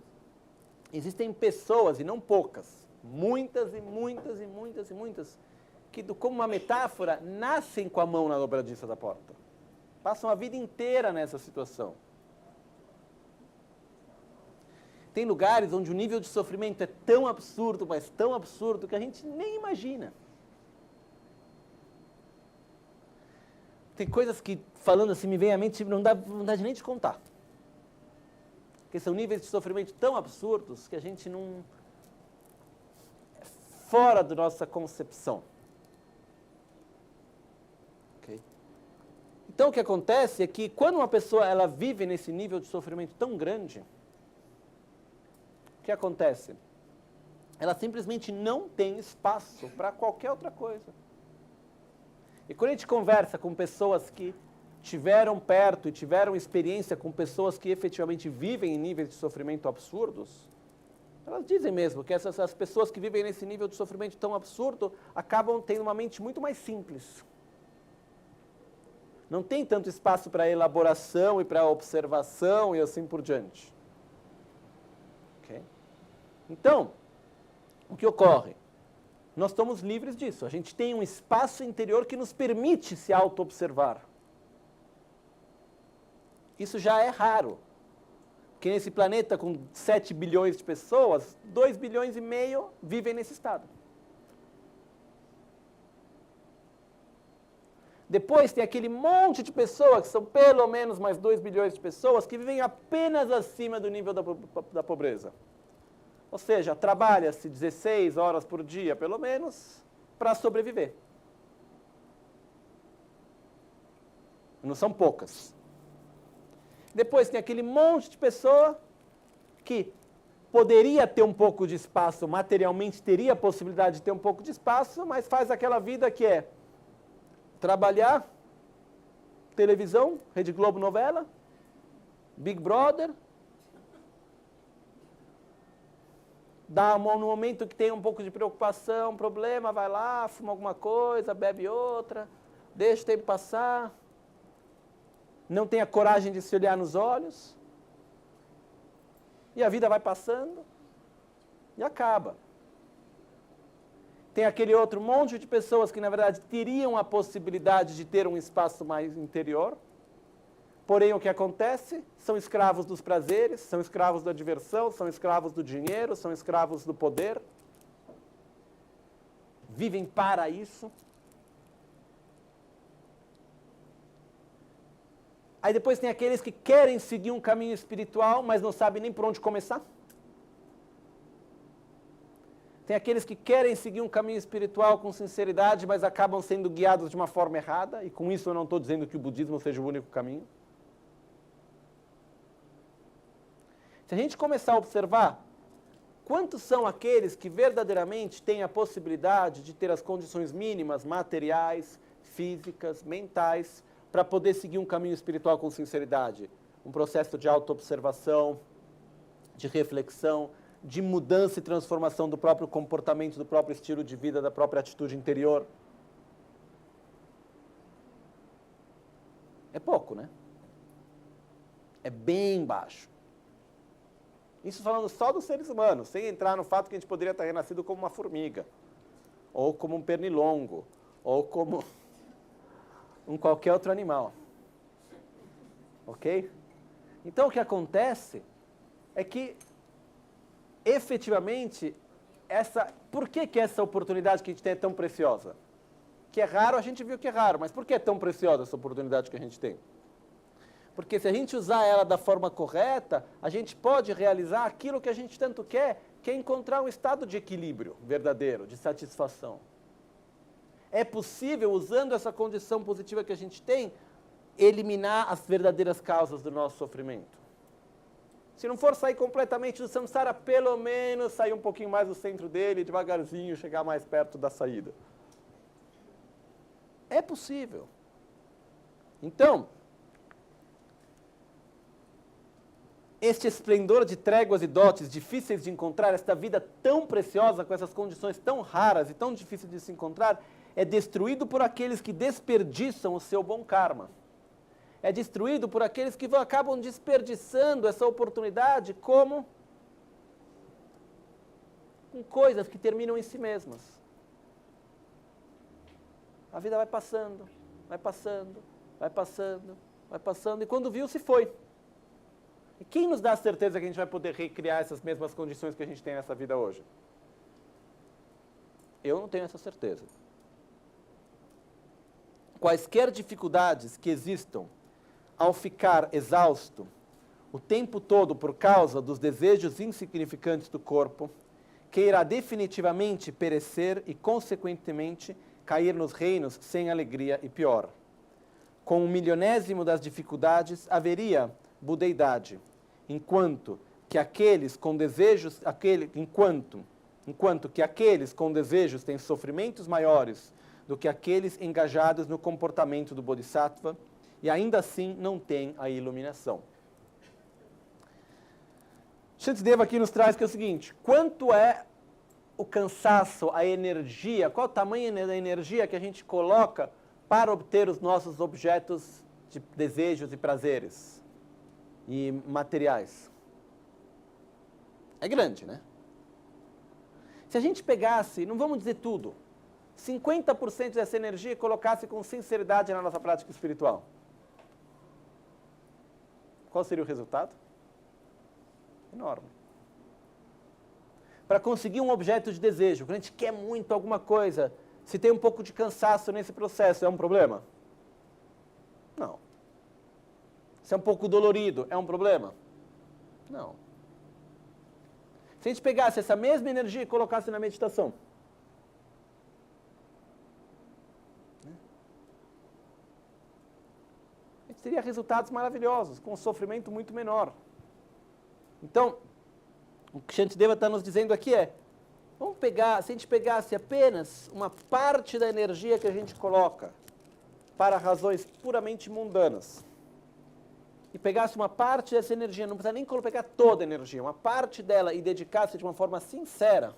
Existem pessoas, e não poucas, muitas e muitas e muitas e muitas, que, como uma metáfora, nascem com a mão na dobradiça da porta. Passam a vida inteira nessa situação. Tem lugares onde o nível de sofrimento é tão absurdo, mas tão absurdo, que a gente nem imagina. Tem coisas que, falando assim, me vem à mente, não dá vontade nem de contar. Porque são níveis de sofrimento tão absurdos que a gente não... é fora da nossa concepção. Okay? Então, o que acontece é que, quando uma pessoa ela vive nesse nível de sofrimento tão grande, o que acontece? Ela simplesmente não tem espaço para qualquer outra coisa. E quando a gente conversa com pessoas que tiveram perto e tiveram experiência com pessoas que efetivamente vivem em níveis de sofrimento absurdos, elas dizem mesmo que essas pessoas que vivem nesse nível de sofrimento tão absurdo acabam tendo uma mente muito mais simples. Não tem tanto espaço para elaboração e para observação e assim por diante. Okay? Então, o que ocorre? Nós estamos livres disso. A gente tem um espaço interior que nos permite se auto-observar. Isso já é raro. Porque nesse planeta com 7 bilhões de pessoas, 2 bilhões e meio vivem nesse estado. Depois tem aquele monte de pessoas, que são pelo menos mais 2 bilhões de pessoas, que vivem apenas acima do nível da pobreza. Ou seja, trabalha-se 16 horas por dia, pelo menos, para sobreviver. Não são poucas. Depois tem aquele monte de pessoa que poderia ter um pouco de espaço, materialmente teria a possibilidade de ter um pouco de espaço, mas faz aquela vida que é trabalhar, televisão, Rede Globo novela, Big Brother, no momento que tem um pouco de preocupação, problema, vai lá, fuma alguma coisa, bebe outra, deixa o tempo passar, não tem a coragem de se olhar nos olhos, e a vida vai passando e acaba. Tem aquele outro monte de pessoas que, na verdade, teriam a possibilidade de ter um espaço mais interior, porém o que acontece? São escravos dos prazeres, são escravos da diversão, são escravos do dinheiro, são escravos do poder. Vivem para isso. Aí depois tem aqueles que querem seguir um caminho espiritual, mas não sabem nem por onde começar. Tem aqueles que querem seguir um caminho espiritual com sinceridade, mas acabam sendo guiados de uma forma errada, e com isso eu não estou dizendo que o budismo seja o único caminho. Se a gente começar a observar, quantos são aqueles que verdadeiramente têm a possibilidade de ter as condições mínimas, materiais, físicas, mentais, para poder seguir um caminho espiritual com sinceridade? Um processo de autoobservação, de reflexão, de mudança e transformação do próprio comportamento, do próprio estilo de vida, da própria atitude interior. É pouco, né? É bem baixo. Isso falando só dos seres humanos, sem entrar no fato que a gente poderia ter renascido como uma formiga, ou como um pernilongo, ou como qualquer outro animal. Ok? Então o que acontece é que, efetivamente, por que essa oportunidade que a gente tem é tão preciosa? Que é raro, a gente viu que é raro, mas por que é tão preciosa essa oportunidade que a gente tem? Porque se a gente usar ela da forma correta, a gente pode realizar aquilo que a gente tanto quer, que é encontrar um estado de equilíbrio verdadeiro, de satisfação. É possível, usando essa condição positiva que a gente tem, eliminar as verdadeiras causas do nosso sofrimento. Se não for sair completamente do samsara, pelo menos sair um pouquinho mais do centro dele, devagarzinho, chegar mais perto da saída. É possível. Então, este esplendor de tréguas e dotes difíceis de encontrar, esta vida tão preciosa, com essas condições tão raras e tão difíceis de se encontrar, é destruído por aqueles que desperdiçam o seu bom karma. É destruído por aqueles que acabam desperdiçando essa oportunidade com coisas que terminam em si mesmas. A vida vai passando, vai passando, vai passando, vai passando, e quando viu, se foi. E quem nos dá a certeza que a gente vai poder recriar essas mesmas condições que a gente tem nessa vida hoje? Eu não tenho essa certeza. Quaisquer dificuldades que existam ao ficar exausto o tempo todo por causa dos desejos insignificantes do corpo, que irá definitivamente perecer e, consequentemente, cair nos reinos sem alegria e pior. Com 1/1000º das dificuldades haveria budeidade, enquanto que aqueles com desejos têm sofrimentos maiores do que aqueles engajados no comportamento do Bodhisattva, e ainda assim não têm a iluminação. Shantideva aqui nos traz que é o seguinte: quanto é o cansaço, a energia, qual o tamanho da energia que a gente coloca para obter os nossos objetos de desejos e prazeres e materiais? É grande, né? Se a gente pegasse, não vamos dizer tudo, 50% dessa energia e colocasse com sinceridade na nossa prática espiritual, qual seria o resultado? Enorme. Para conseguir um objeto de desejo, quando a gente quer muito alguma coisa, se tem um pouco de cansaço nesse processo, é um problema? Não. Se é um pouco dolorido, é um problema? Não. Se a gente pegasse essa mesma energia e colocasse na meditação, gente teria resultados maravilhosos, com um sofrimento muito menor. Então, o que Shantideva está nos dizendo aqui é, vamos pegar, se a gente pegasse apenas uma parte da energia que a gente coloca para razões puramente mundanas, e pegasse uma parte dessa energia, não precisa nem pegar toda a energia, uma parte dela e dedicasse de uma forma sincera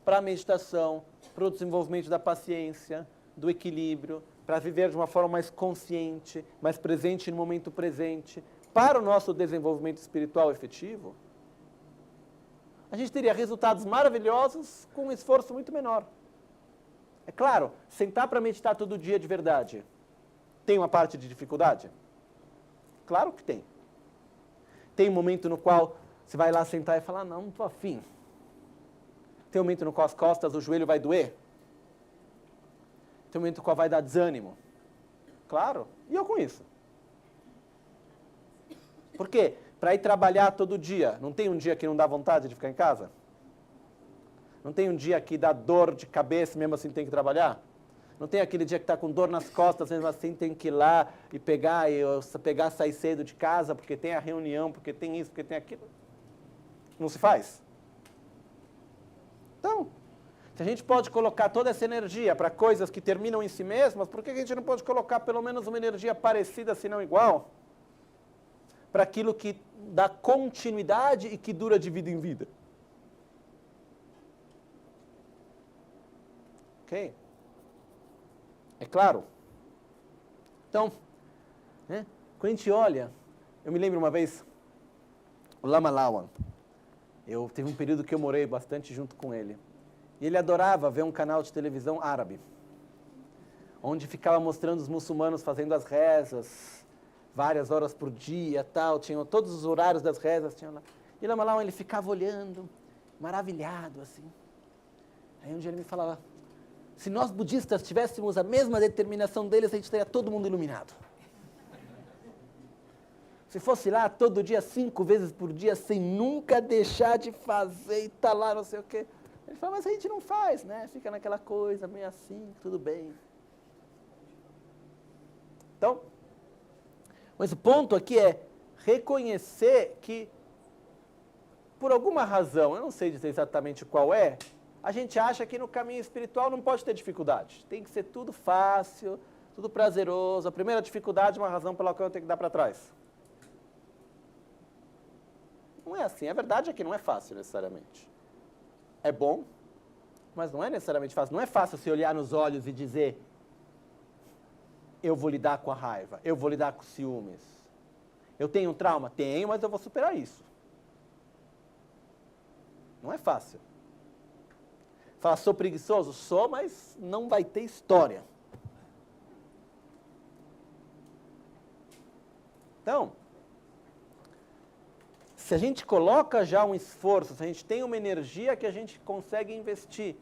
para a meditação, para o desenvolvimento da paciência, do equilíbrio, para viver de uma forma mais consciente, mais presente no momento presente, para o nosso desenvolvimento espiritual efetivo, a gente teria resultados maravilhosos com um esforço muito menor. É claro, sentar para meditar todo dia de verdade, tem uma parte de dificuldade? Claro que tem. Tem um momento no qual você vai lá sentar e falar, não estou afim. Tem um momento no qual as costas, o joelho vai doer. Tem um momento no qual vai dar desânimo. Claro, e eu com isso. Por quê? Para ir trabalhar todo dia, não tem um dia que não dá vontade de ficar em casa? Não tem um dia que dá dor de cabeça, mesmo assim tem que trabalhar? Não tem aquele dia que está com dor nas costas, mesmo assim tem que ir lá e pegar, sair cedo de casa, porque tem a reunião, porque tem isso, porque tem aquilo. Não se faz? Então, se a gente pode colocar toda essa energia para coisas que terminam em si mesmas, por que a gente não pode colocar pelo menos uma energia parecida, se não igual, para aquilo que dá continuidade e que dura de vida em vida? Ok? É claro? Então, né, quando a gente olha, eu me lembro uma vez, o Lama Lawan, teve um período que eu morei bastante junto com ele, e ele adorava ver um canal de televisão árabe, onde ficava mostrando os muçulmanos fazendo as rezas, várias horas por dia, tal, tinham todos os horários das rezas, tinham lá. E o Lama Lawan, ele ficava olhando, maravilhado, assim. Aí um dia ele me falava, se nós budistas tivéssemos a mesma determinação deles, a gente teria todo mundo iluminado. Se fosse lá todo dia, 5 vezes por dia, sem nunca deixar de fazer e tá lá, não sei o quê. Ele fala, mas a gente não faz, né? Fica naquela coisa, meio assim, tudo bem. Então, mas o ponto aqui é reconhecer que, por alguma razão, eu não sei dizer exatamente qual é, a gente acha que no caminho espiritual não pode ter dificuldade. Tem que ser tudo fácil, tudo prazeroso. A primeira dificuldade é uma razão pela qual eu tenho que dar para trás. Não é assim. A verdade é que não é fácil necessariamente. É bom, mas não é necessariamente fácil. Não é fácil você olhar nos olhos e dizer, eu vou lidar com a raiva, eu vou lidar com os ciúmes. Eu tenho um trauma? Tenho, mas eu vou superar isso. Não é fácil. Fala, sou preguiçoso? Sou, mas não vai ter história. Então, se a gente coloca já um esforço, se a gente tem uma energia que a gente consegue investir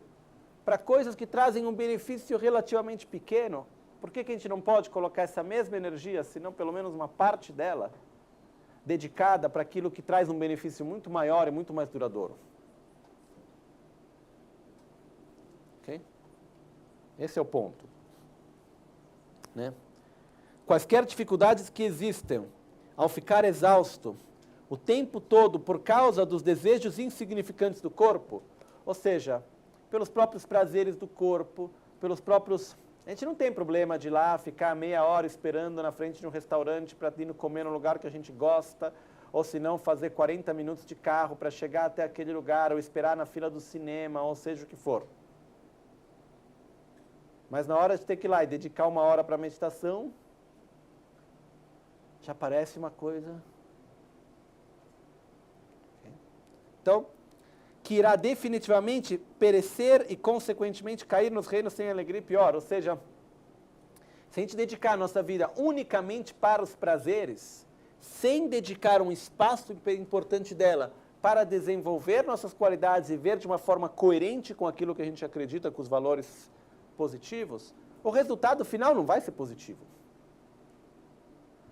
para coisas que trazem um benefício relativamente pequeno, por que a gente não pode colocar essa mesma energia, se não pelo menos uma parte dela, dedicada para aquilo que traz um benefício muito maior e muito mais duradouro? Okay? Esse é o ponto. Né? Quaisquer dificuldades que existem ao ficar exausto o tempo todo por causa dos desejos insignificantes do corpo, ou seja, pelos próprios prazeres do corpo, pelos próprios... A gente não tem problema de ir lá ficar meia hora esperando na frente de um restaurante para ir comer no lugar que a gente gosta, ou se não fazer 40 minutos de carro para chegar até aquele lugar, ou esperar na fila do cinema, ou seja o que for. Mas na hora de ter que ir lá e dedicar 1 hora para a meditação, já parece uma coisa... Então, que irá definitivamente perecer e, consequentemente, cair nos reinos sem alegria e pior. Ou seja, se a gente dedicar a nossa vida unicamente para os prazeres, sem dedicar um espaço importante dela para desenvolver nossas qualidades e ver de uma forma coerente com aquilo que a gente acredita, com os valores positivos, o resultado final não vai ser positivo.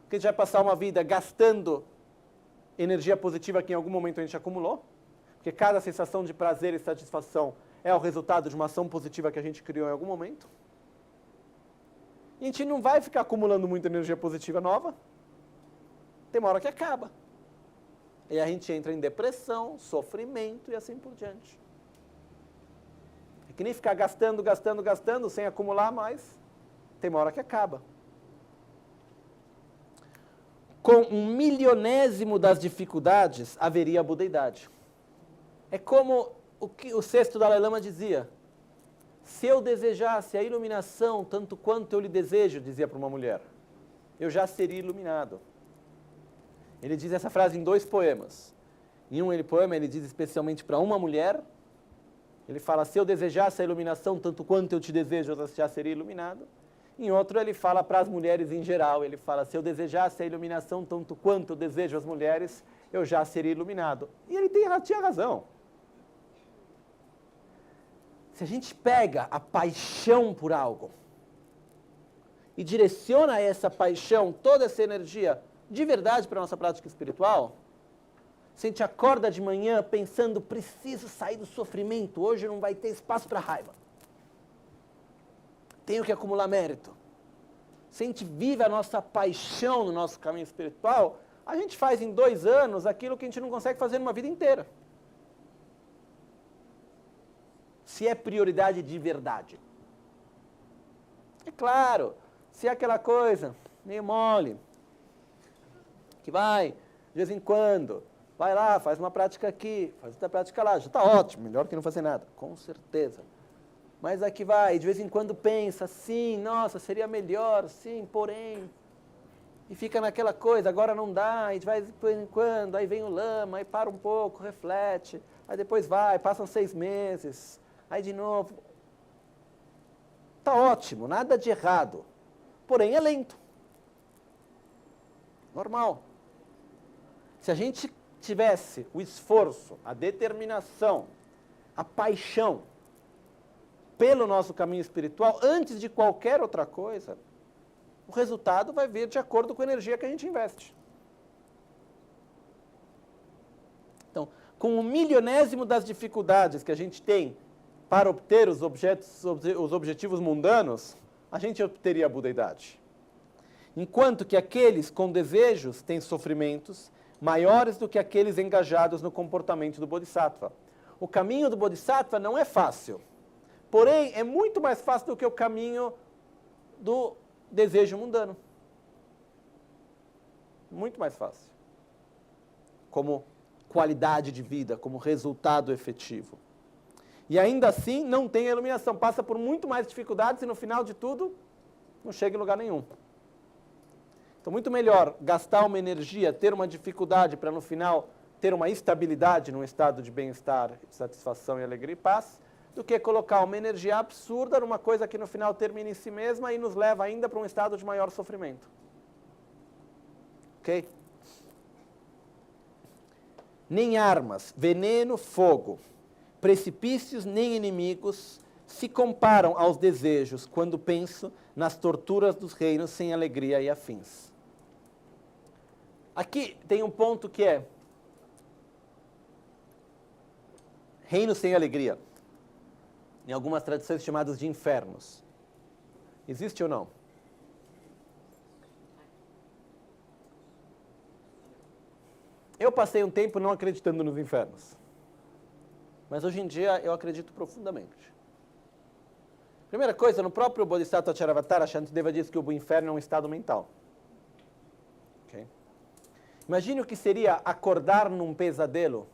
Porque a gente vai passar uma vida gastando energia positiva que em algum momento a gente acumulou, porque cada sensação de prazer e satisfação é o resultado de uma ação positiva que a gente criou em algum momento. E a gente não vai ficar acumulando muita energia positiva nova, tem uma hora que acaba. E a gente entra em depressão, sofrimento e assim por diante. É que nem ficar gastando, gastando, gastando, sem acumular mais, tem uma hora que acaba. Com 1/1000º das dificuldades, haveria a budeidade. É como o que o sexto Dalai Lama dizia. Se eu desejasse a iluminação tanto quanto eu lhe desejo, dizia para uma mulher, eu já seria iluminado. Ele diz essa frase em 2 poemas. Em um poema ele diz especialmente para uma mulher, ele fala, se eu desejasse a iluminação tanto quanto eu te desejo, eu já seria iluminado. Em outro ele fala para as mulheres em geral, ele fala, se eu desejasse a iluminação tanto quanto eu desejo as mulheres, eu já seria iluminado. E ele tinha razão. Se a gente pega a paixão por algo e direciona essa paixão, toda essa energia, de verdade para a nossa prática espiritual, se a gente acorda de manhã pensando, preciso sair do sofrimento, hoje não vai ter espaço para raiva. Tenho que acumular mérito. Se a gente vive a nossa paixão no nosso caminho espiritual, a gente faz em 2 anos aquilo que a gente não consegue fazer numa vida inteira. Se é prioridade de verdade. É claro, se é aquela coisa meio mole, que vai, de vez em quando, vai lá, faz uma prática aqui, faz outra prática lá, já está ótimo, melhor que não fazer nada, com certeza. Mas aqui vai, de vez em quando pensa, sim, nossa, seria melhor, sim, porém, e fica naquela coisa, agora não dá, e vai de vez em quando, aí vem o lama, aí para um pouco, reflete, aí depois vai, passam 6 meses, aí de novo. Está ótimo, nada de errado, porém é lento. Normal. Se a gente tivesse o esforço, a determinação, a paixão pelo nosso caminho espiritual, antes de qualquer outra coisa, o resultado vai vir de acordo com a energia que a gente investe. Então, com 1/1000º das dificuldades que a gente tem para obter os objetivos mundanos, a gente obteria a budeidade. Enquanto que aqueles com desejos têm sofrimentos maiores do que aqueles engajados no comportamento do Bodhisattva. O caminho do Bodhisattva não é fácil, porém é muito mais fácil do que o caminho do desejo mundano. Muito mais fácil. Como qualidade de vida, como resultado efetivo. E ainda assim não tem a iluminação, passa por muito mais dificuldades e no final de tudo não chega em lugar nenhum. Então, muito melhor gastar uma energia, ter uma dificuldade para no final ter uma estabilidade num estado de bem-estar, satisfação e alegria e paz, do que colocar uma energia absurda numa coisa que no final termina em si mesma e nos leva ainda para um estado de maior sofrimento. Ok? Nem armas, veneno, fogo, precipícios nem inimigos se comparam aos desejos quando penso nas torturas dos reinos sem alegria e afins. Aqui tem um ponto que é reino sem alegria. Em algumas tradições chamadas de infernos. Existe ou não? Eu passei um tempo não acreditando nos infernos. Mas hoje em dia eu acredito profundamente. Primeira coisa, no próprio Bodhisattva Charavattara, Shantideva diz que o inferno é um estado mental. Okay? Imagine o que seria acordar num pesadelo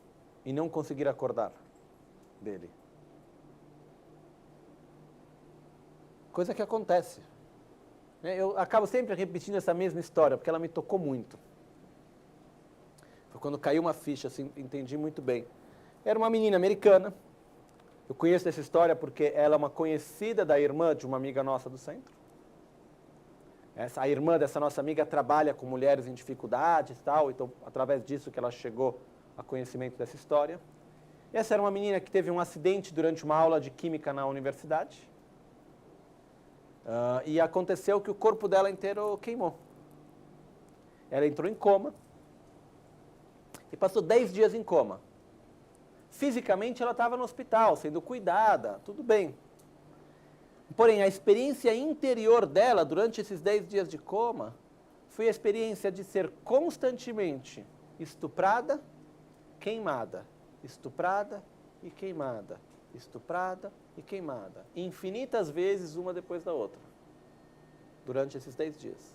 e não conseguir acordar dele. Coisa que acontece. Eu acabo sempre repetindo essa mesma história, porque ela me tocou muito. Foi quando caiu uma ficha, assim, entendi muito bem. Era uma menina americana. Eu conheço essa história porque ela é uma conhecida da irmã de uma amiga nossa do centro. A irmã dessa nossa amiga trabalha com mulheres em dificuldades e tal, então através disso que ela chegou a conhecimento dessa história. Essa era uma menina que teve um acidente durante uma aula de química na universidade. E aconteceu que o corpo dela inteiro queimou. Ela entrou em coma e passou 10 dias em coma. Fisicamente ela estava no hospital, sendo cuidada, tudo bem. Porém, a experiência interior dela, durante esses 10 dias de coma, foi a experiência de ser constantemente estuprada, queimada, estuprada e queimada, estuprada e queimada. Infinitas vezes, uma depois da outra. Durante esses 10 dias.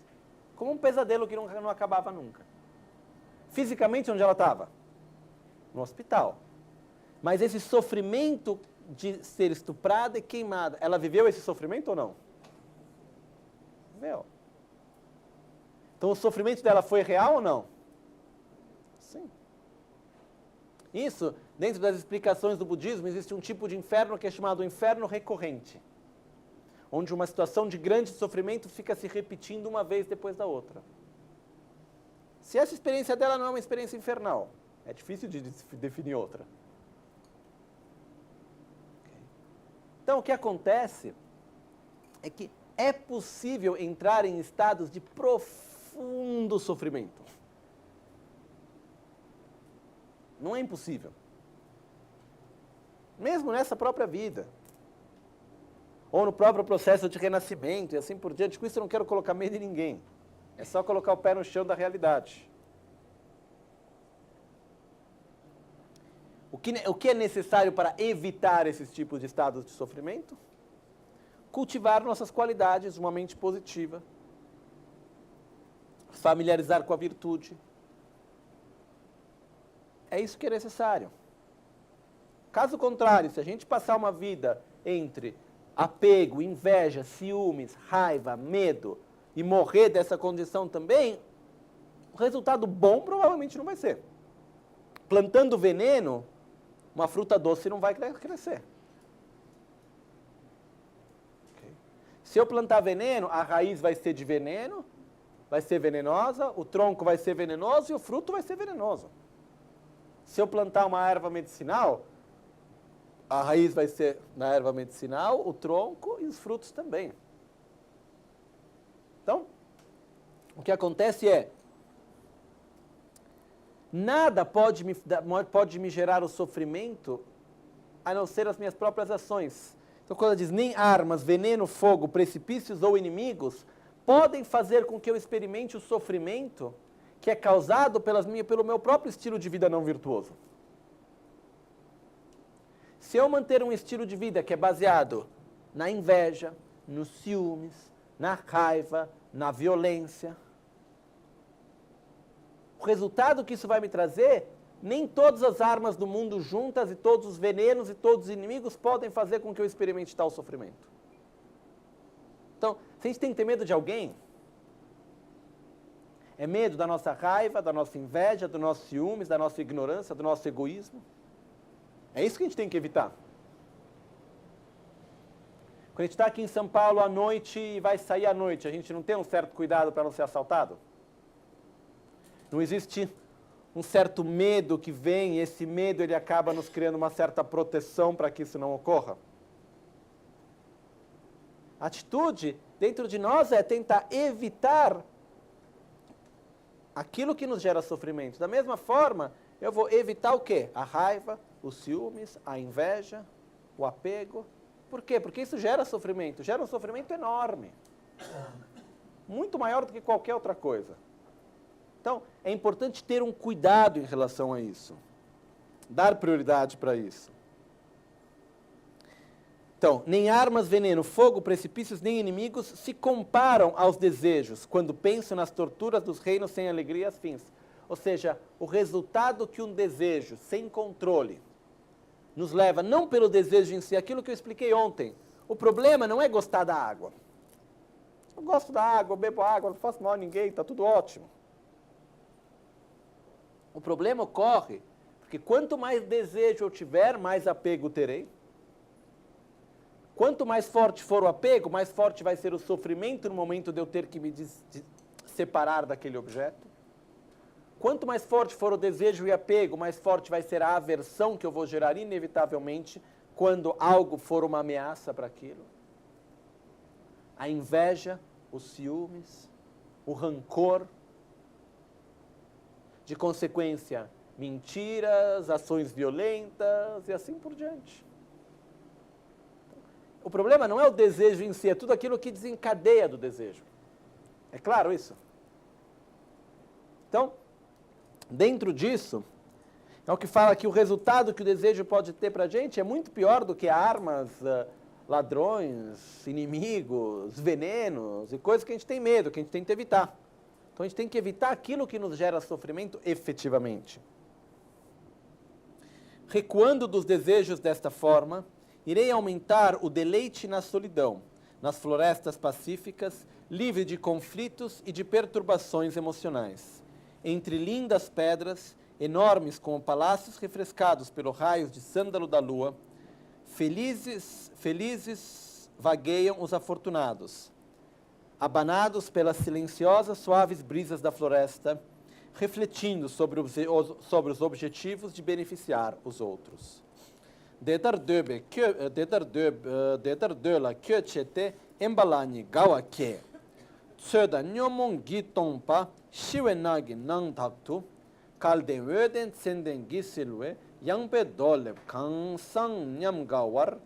Como um pesadelo que não acabava nunca. Fisicamente, onde ela estava? No hospital. Mas esse sofrimento de ser estuprada e queimada, ela viveu esse sofrimento ou não? Viveu. Então o sofrimento dela foi real ou não? Sim. Isso, dentro das explicações do budismo, existe um tipo de inferno que é chamado inferno recorrente. Onde uma situação de grande sofrimento fica se repetindo uma vez depois da outra. Se essa experiência dela não é uma experiência infernal, é difícil de definir outra. Então o que acontece é que é possível entrar em estados de profundo sofrimento. Não é impossível. Mesmo nessa própria vida. Ou no próprio processo de renascimento e assim por diante. Com isso eu não quero colocar medo em ninguém. É só colocar o pé no chão da realidade. O que é necessário para evitar esses tipos de estados de sofrimento? Cultivar nossas qualidades, uma mente positiva. Familiarizar com a virtude. É isso que é necessário. Caso contrário, se a gente passar uma vida entre apego, inveja, ciúmes, raiva, medo e morrer dessa condição também, o resultado bom provavelmente não vai ser. Plantando veneno, uma fruta doce não vai crescer. Okay. Se eu plantar veneno, a raiz vai ser de veneno, vai ser venenosa, o tronco vai ser venenoso e o fruto vai ser venenoso. Se eu plantar uma erva medicinal, a raiz vai ser na erva medicinal, o tronco e os frutos também. Então, o que acontece é, nada pode me gerar o sofrimento a não ser as minhas próprias ações. Então, quando ela diz, nem armas, veneno, fogo, precipícios ou inimigos podem fazer com que eu experimente o sofrimento que é causado pelo meu próprio estilo de vida não virtuoso. Se eu manter um estilo de vida que é baseado na inveja, nos ciúmes, na raiva, na violência, o resultado que isso vai me trazer, nem todas as armas do mundo juntas e todos os venenos e todos os inimigos podem fazer com que eu experimente tal sofrimento. Então, se a gente tem que ter medo de alguém, é medo da nossa raiva, da nossa inveja, do nosso ciúmes, da nossa ignorância, do nosso egoísmo. É isso que a gente tem que evitar. Quando a gente está aqui em São Paulo à noite e vai sair à noite, a gente não tem um certo cuidado para não ser assaltado? Não existe um certo medo que vem, e esse medo ele acaba nos criando uma certa proteção para que isso não ocorra? A atitude dentro de nós é tentar evitar aquilo que nos gera sofrimento. Da mesma forma, eu vou evitar o quê? A raiva, os ciúmes, a inveja, o apego. Por quê? Porque isso gera sofrimento. Gera um sofrimento enorme. Muito maior do que qualquer outra coisa. Então, é importante ter um cuidado em relação a isso. Dar prioridade para isso. Então, nem armas, veneno, fogo, precipícios, nem inimigos se comparam aos desejos, quando penso nas torturas dos reinos sem alegria e afins. Ou seja, o resultado que um desejo sem controle nos leva, não pelo desejo em si, aquilo que eu expliquei ontem. O problema não é gostar da água. Eu gosto da água, eu bebo água, não faço mal a ninguém, está tudo ótimo. O problema ocorre porque quanto mais desejo eu tiver, mais apego terei. Quanto mais forte for o apego, mais forte vai ser o sofrimento no momento de eu ter que me separar daquele objeto. Quanto mais forte for o desejo e apego, mais forte vai ser a aversão que eu vou gerar inevitavelmente quando algo for uma ameaça para aquilo. A inveja, os ciúmes, o rancor, de consequência, mentiras, ações violentas e assim por diante. O problema não é o desejo em si, é tudo aquilo que desencadeia do desejo. É claro isso? Então, dentro disso, é o que fala que o resultado que o desejo pode ter para a gente é muito pior do que armas, ladrões, inimigos, venenos e coisas que a gente tem medo, que a gente tem que evitar. Então a gente tem que evitar aquilo que nos gera sofrimento efetivamente. Recuando dos desejos desta forma, irei aumentar o deleite na solidão, nas florestas pacíficas, livre de conflitos e de perturbações emocionais. Entre lindas pedras, enormes como palácios refrescados pelos raios de sândalo da lua, felizes vagueiam os afortunados, abanados pelas silenciosas, suaves brisas da floresta, refletindo sobre os objetivos de beneficiar os outros. Dedardöla köchete embalani gawake, tsöda nyomon gitompa shiwenagi nang taktu, kalden öden senden gisilwe, yangpe dole kangsang nyamgawar,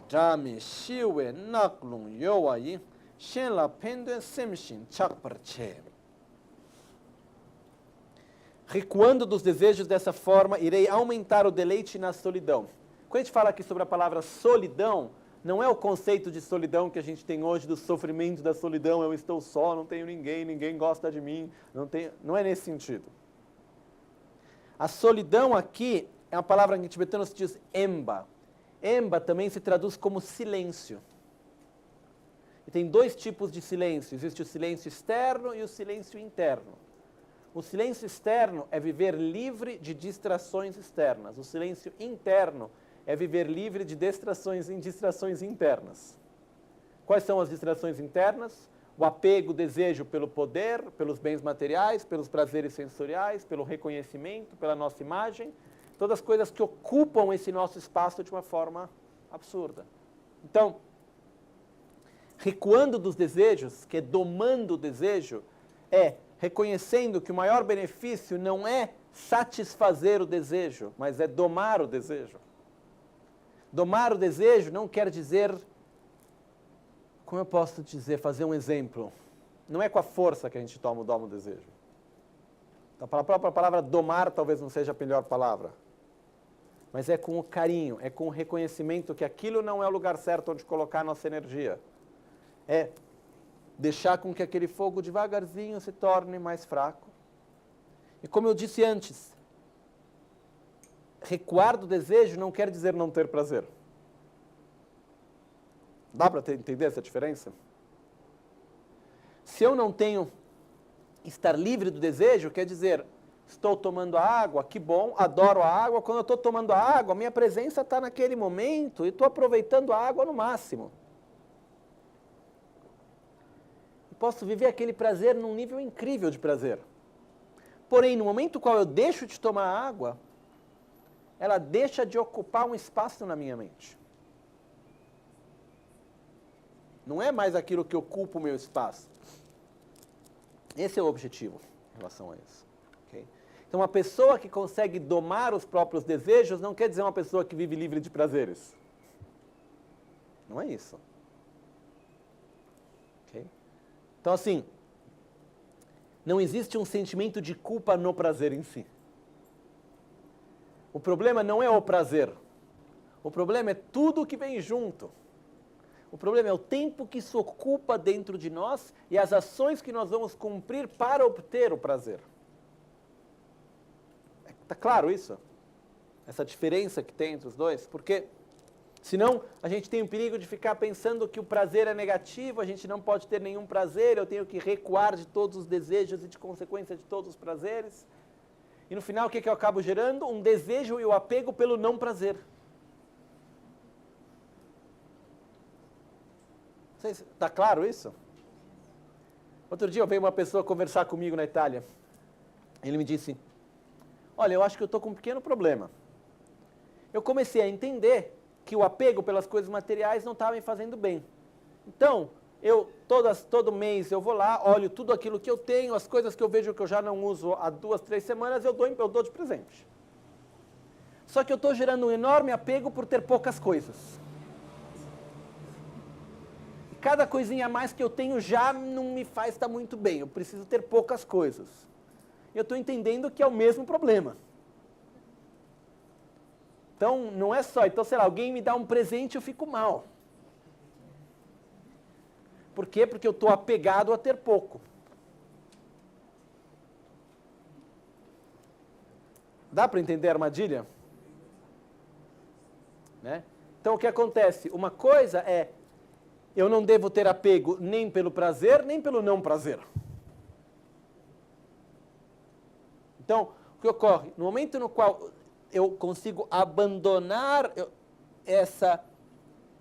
drame shiwe naklung yowayi, shenla penduen semshin chakparche. Recuando dos desejos dessa forma, irei aumentar o deleite na solidão. Quando a gente fala aqui sobre a palavra solidão, não é o conceito de solidão que a gente tem hoje, do sofrimento da solidão, eu estou só, não tenho ninguém, ninguém gosta de mim, não é nesse sentido. A solidão aqui é uma palavra que em tibetano se diz emba. Emba também se traduz como silêncio. E tem dois tipos de silêncio, existe o silêncio externo e o silêncio interno. O silêncio externo é viver livre de distrações externas. O silêncio interno é viver livre de distrações internas. Quais são as distrações internas? O apego, o desejo pelo poder, pelos bens materiais, pelos prazeres sensoriais, pelo reconhecimento, pela nossa imagem. Todas as coisas que ocupam esse nosso espaço de uma forma absurda. Então, recuando dos desejos, que é domando o desejo, é reconhecendo que o maior benefício não é satisfazer o desejo, mas é domar o desejo. Domar o desejo não quer dizer, como eu posso dizer, fazer um exemplo. Não é com a força que a gente doma o desejo. Então, a própria palavra domar talvez não seja a melhor palavra. Mas é com o carinho, é com o reconhecimento que aquilo não é o lugar certo onde colocar a nossa energia. É deixar com que aquele fogo devagarzinho se torne mais fraco. E como eu disse antes, recuar do desejo não quer dizer não ter prazer. Dá para entender essa diferença? Se eu não tenho estar livre do desejo, quer dizer, estou tomando a água, que bom, adoro a água. Quando eu estou tomando a água, minha presença está naquele momento e estou aproveitando a água no máximo. Posso viver aquele prazer num nível incrível de prazer. Porém, no momento no qual eu deixo de tomar água, ela deixa de ocupar um espaço na minha mente. Não é mais aquilo que ocupa o meu espaço. Esse é o objetivo em relação a isso. Okay? Então, uma pessoa que consegue domar os próprios desejos não quer dizer uma pessoa que vive livre de prazeres. Não é isso. Okay? Então, assim, não existe um sentimento de culpa no prazer em si. O problema não é o prazer. O problema é tudo o que vem junto. O problema é o tempo que isso ocupa dentro de nós e as ações que nós vamos cumprir para obter o prazer. Está claro isso? Essa diferença que tem entre os dois? Porque senão a gente tem o perigo de ficar pensando que o prazer é negativo, a gente não pode ter nenhum prazer, eu tenho que recuar de todos os desejos e de consequência de todos os prazeres. E no final o que eu acabo gerando? Um desejo e o apego pelo não prazer. Está claro isso? Outro dia veio uma pessoa conversar comigo na Itália. Ele me disse, olha, eu acho que eu estou com um pequeno problema. Eu comecei a entender que o apego pelas coisas materiais não estava me fazendo bem. Então, todo mês eu vou lá, olho tudo aquilo que eu tenho, as coisas que eu vejo que eu já não uso há 2, 3 semanas, eu dou de presente. Só que eu estou gerando um enorme apego por ter poucas coisas. Cada coisinha a mais que eu tenho já não me faz estar muito bem. Eu preciso ter poucas coisas. e eu estou entendendo que é o mesmo problema. Então, não é só, então, sei lá, alguém me dá um presente e eu fico mal. Por quê? Porque eu estou apegado a ter pouco. Dá para entender a armadilha? Né? Então, o que acontece? Uma coisa é, eu não devo ter apego nem pelo prazer, nem pelo não prazer. Então, o que ocorre? No momento no qual eu consigo abandonar essa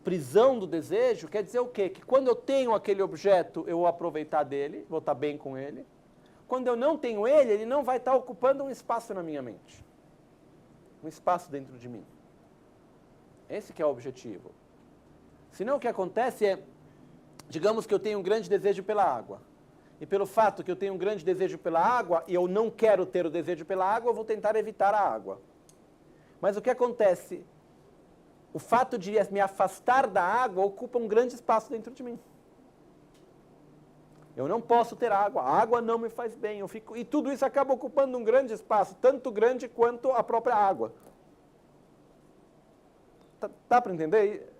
prisão do desejo, quer dizer o quê? Que quando eu tenho aquele objeto, eu vou aproveitar dele, vou estar bem com ele. Quando eu não tenho ele não vai estar ocupando um espaço na minha mente. Um espaço dentro de mim. Esse que é o objetivo. Senão o que acontece é, digamos que eu tenho um grande desejo pela água. E pelo fato que eu tenho um grande desejo pela água, e eu não quero ter o desejo pela água, eu vou tentar evitar a água. Mas o que acontece? O fato de me afastar da água ocupa um grande espaço dentro de mim. Eu não posso ter água, a água não me faz bem, e tudo isso acaba ocupando um grande espaço, tanto grande quanto a própria água. Dá para entender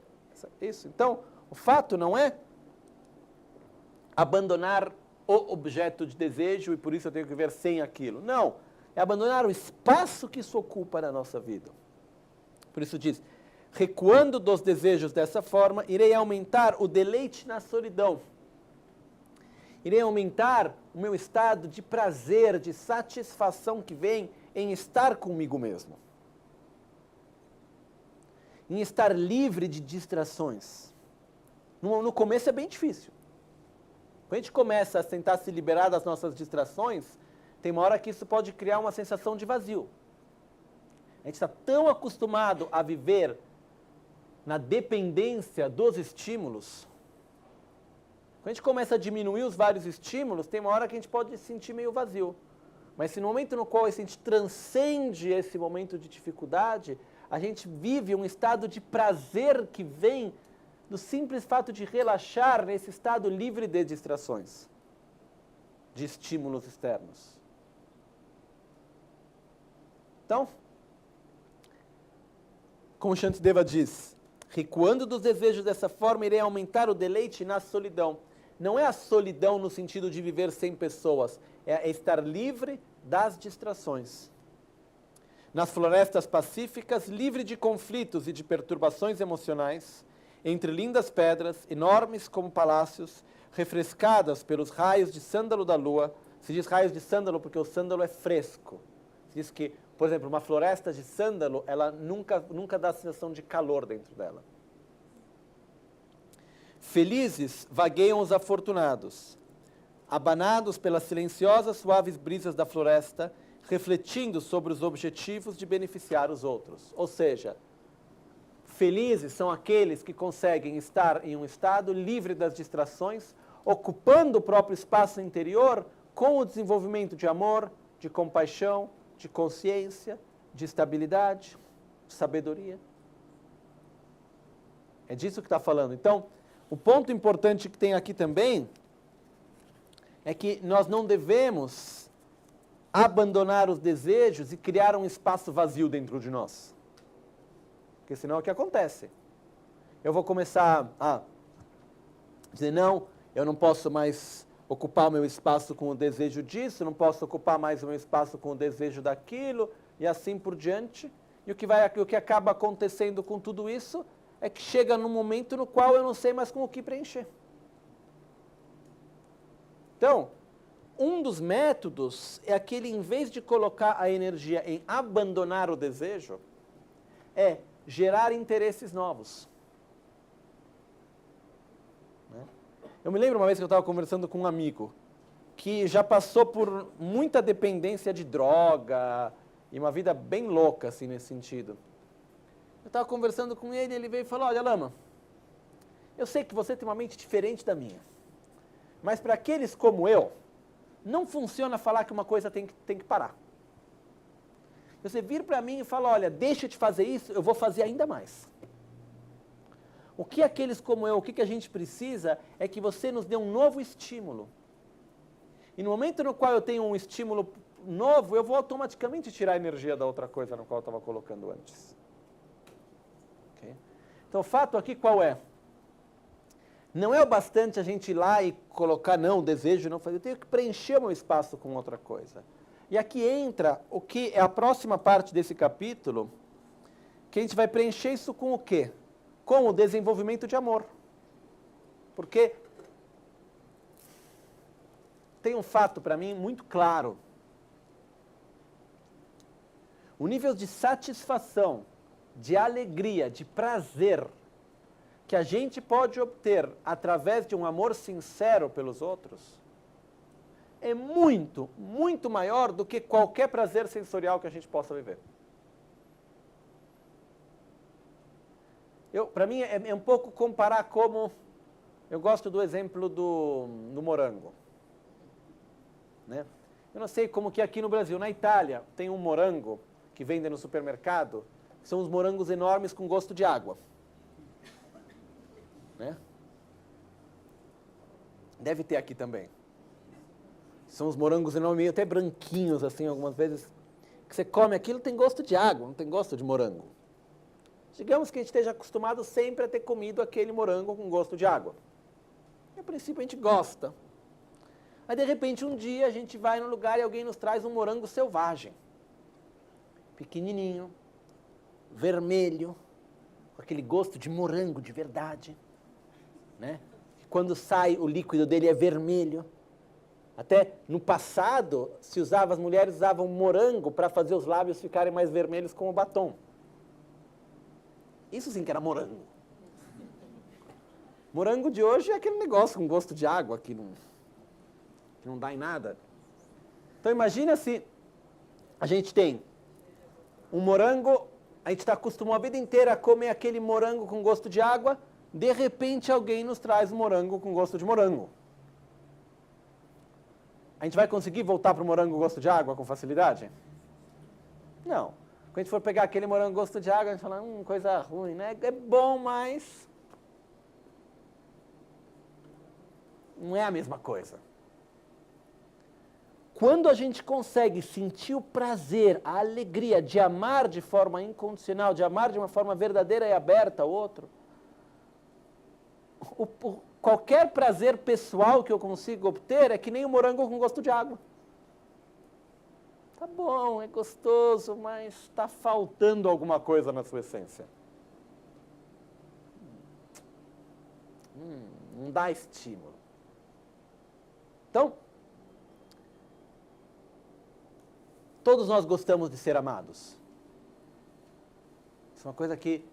isso? Então, o fato não é abandonar o objeto de desejo e por isso eu tenho que viver sem aquilo. Não, é abandonar o espaço que isso ocupa na nossa vida. Por isso diz, recuando dos desejos dessa forma, irei aumentar o deleite na solidão. Irei aumentar o meu estado de prazer, de satisfação que vem em estar comigo mesmo. Em estar livre de distrações. No começo é bem difícil. Quando a gente começa a tentar se liberar das nossas distrações, tem uma hora que isso pode criar uma sensação de vazio. A gente está tão acostumado a viver na dependência dos estímulos. Quando a gente começa a diminuir os vários estímulos, tem uma hora que a gente pode se sentir meio vazio. Mas se no momento no qual a gente transcende esse momento de dificuldade, a gente vive um estado de prazer que vem do simples fato de relaxar nesse estado livre de distrações, de estímulos externos. Então, como Shantideva diz, recuando dos desejos dessa forma, irei aumentar o deleite na solidão. Não é a solidão no sentido de viver sem pessoas, é estar livre das distrações. Nas florestas pacíficas, livre de conflitos e de perturbações emocionais, entre lindas pedras, enormes como palácios, refrescadas pelos raios de sândalo da lua. Se diz raios de sândalo porque o sândalo é fresco. Se diz que, por exemplo, uma floresta de sândalo, ela nunca dá a sensação de calor dentro dela. Felizes vagueiam os afortunados, abanados pelas silenciosas suaves brisas da floresta, refletindo sobre os objetivos de beneficiar os outros. Ou seja, felizes são aqueles que conseguem estar em um estado livre das distrações, ocupando o próprio espaço interior com o desenvolvimento de amor, de compaixão, de consciência, de estabilidade, de sabedoria. É disso que está falando. Então, o ponto importante que tem aqui também é que nós não devemos abandonar os desejos e criar um espaço vazio dentro de nós. Porque senão é o que acontece. Eu vou começar a dizer, não, eu não posso mais ocupar o meu espaço com o desejo disso, não posso ocupar mais o meu espaço com o desejo daquilo, e assim por diante. E o que acaba acontecendo com tudo isso é que chega num momento no qual eu não sei mais com o que preencher. Então, um dos métodos é aquele, em vez de colocar a energia em abandonar o desejo, é gerar interesses novos. Eu me lembro uma vez que eu estava conversando com um amigo que já passou por muita dependência de droga e uma vida bem louca, assim, nesse sentido. Eu estava conversando com ele e ele veio e falou, olha, Lama, eu sei que você tem uma mente diferente da minha, mas para aqueles como eu, não funciona falar que uma coisa tem que parar. Você vir para mim e fala, olha, deixa de fazer isso, eu vou fazer ainda mais. O que aqueles como eu, o que a gente precisa é que você nos dê um novo estímulo. E no momento no qual eu tenho um estímulo novo, eu vou automaticamente tirar a energia da outra coisa na qual eu estava colocando antes. Okay? Então, o fato aqui qual é? Não é o bastante a gente ir lá e colocar, não, o desejo não fazer. Eu tenho que preencher o meu espaço com outra coisa. E aqui entra o que é a próxima parte desse capítulo, que a gente vai preencher isso com o quê? Com o desenvolvimento de amor. Porque tem um fato para mim muito claro. O nível de satisfação, de alegria, de prazer que a gente pode obter através de um amor sincero pelos outros é muito, muito maior do que qualquer prazer sensorial que a gente possa viver. Para mim é um pouco comparar como... Eu gosto do exemplo do morango. Né? Eu não sei como que é aqui no Brasil. Na Itália tem um morango que vende no supermercado, que são os morangos enormes com gosto de água. Né? Deve ter aqui também. São os morangos enormes, até branquinhos assim, algumas vezes. Que você come aquilo, tem gosto de água, não tem gosto de morango. Digamos que a gente esteja acostumado sempre a ter comido aquele morango com gosto de água. E, a princípio a gente gosta. Aí de repente um dia a gente vai num lugar e alguém nos traz um morango selvagem. Pequenininho, vermelho, com aquele gosto de morango de verdade. Né? Quando sai o líquido dele é vermelho. Até no passado as mulheres usavam morango para fazer os lábios ficarem mais vermelhos como batom. Isso sim que era morango. Morango de hoje é aquele negócio com gosto de água que não dá em nada. Então imagina se a gente tem um morango, a gente está acostumado a vida inteira a comer aquele morango com gosto de água, de repente alguém nos traz um morango com gosto de morango. A gente vai conseguir voltar para o morango com gosto de água com facilidade? Não. Quando a gente for pegar aquele morango com gosto de água, a gente fala, coisa ruim, né? É bom, mas não é a mesma coisa. Quando a gente consegue sentir o prazer, a alegria de amar de forma incondicional, de amar de uma forma verdadeira e aberta ao outro, qualquer prazer pessoal que eu consiga obter é que nem o morango com gosto de água. Tá bom, é gostoso, mas está faltando alguma coisa na sua essência. Não dá estímulo. Então, todos nós gostamos de ser amados. Isso é uma coisa que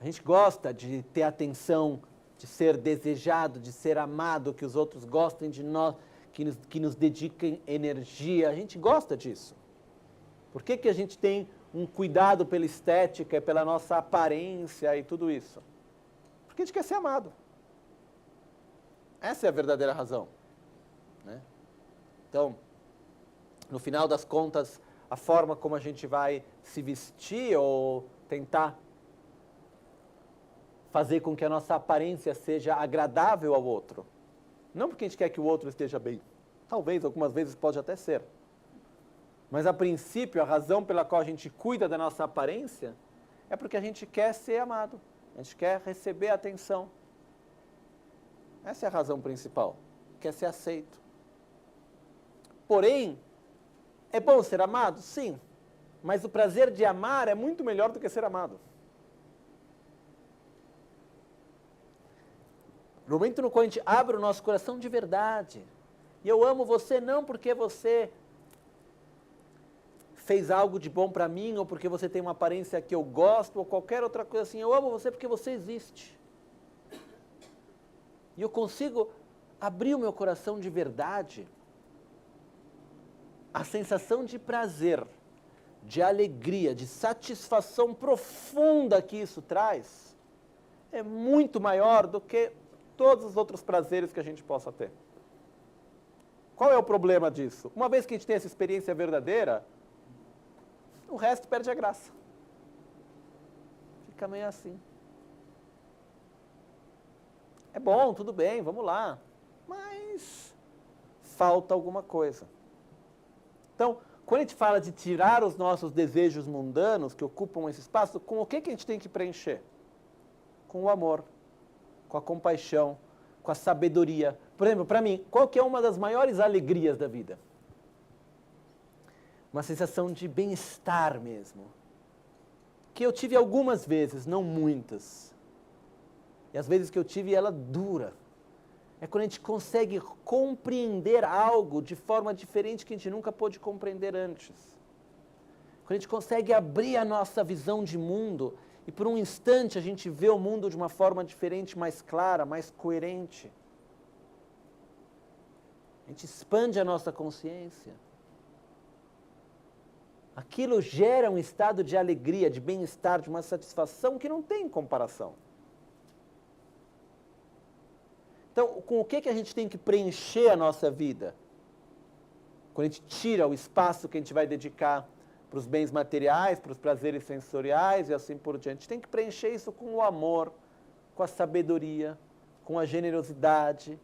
a gente gosta de ter atenção, de ser desejado, de ser amado, que os outros gostem de nós, que nos dediquem energia. A gente gosta disso. Por que a gente tem um cuidado pela estética, pela nossa aparência e tudo isso? Porque a gente quer ser amado. Essa é a verdadeira razão. Né? Então, no final das contas, a forma como a gente vai se vestir ou tentar fazer com que a nossa aparência seja agradável ao outro. Não porque a gente quer que o outro esteja bem. Talvez, algumas vezes pode até ser. Mas, a princípio, a razão pela qual a gente cuida da nossa aparência é porque a gente quer ser amado. A gente quer receber atenção. Essa é a razão principal. Quer ser aceito. Porém, é bom ser amado? Sim. Mas o prazer de amar é muito melhor do que ser amado. No momento no qual a gente abre o nosso coração de verdade, e eu amo você não porque você fez algo de bom para mim, ou porque você tem uma aparência que eu gosto, ou qualquer outra coisa assim, eu amo você porque você existe. E eu consigo abrir o meu coração de verdade, a sensação de prazer, de alegria, de satisfação profunda que isso traz, é muito maior do que todos os outros prazeres que a gente possa ter. Qual é o problema disso? Uma vez que a gente tem essa experiência verdadeira, o resto perde a graça. Fica meio assim. É bom, tudo bem, vamos lá. Mas falta alguma coisa. Então, quando a gente fala de tirar os nossos desejos mundanos que ocupam esse espaço, com o que a gente tem que preencher? Com o amor, com a compaixão, com a sabedoria. Por exemplo, para mim, qual que é uma das maiores alegrias da vida? Uma sensação de bem-estar mesmo. Que eu tive algumas vezes, não muitas. E as vezes que eu tive, ela dura. É quando a gente consegue compreender algo de forma diferente que a gente nunca pôde compreender antes. Quando a gente consegue abrir a nossa visão de mundo e por um instante a gente vê o mundo de uma forma diferente, mais clara, mais coerente. A gente expande a nossa consciência. Aquilo gera um estado de alegria, de bem-estar, de uma satisfação que não tem comparação. Então, com o que a gente tem que preencher a nossa vida? Quando a gente tira o espaço que a gente vai dedicar para os bens materiais, para os prazeres sensoriais e assim por diante. A gente tem que preencher isso com o amor, com a sabedoria, com a generosidade,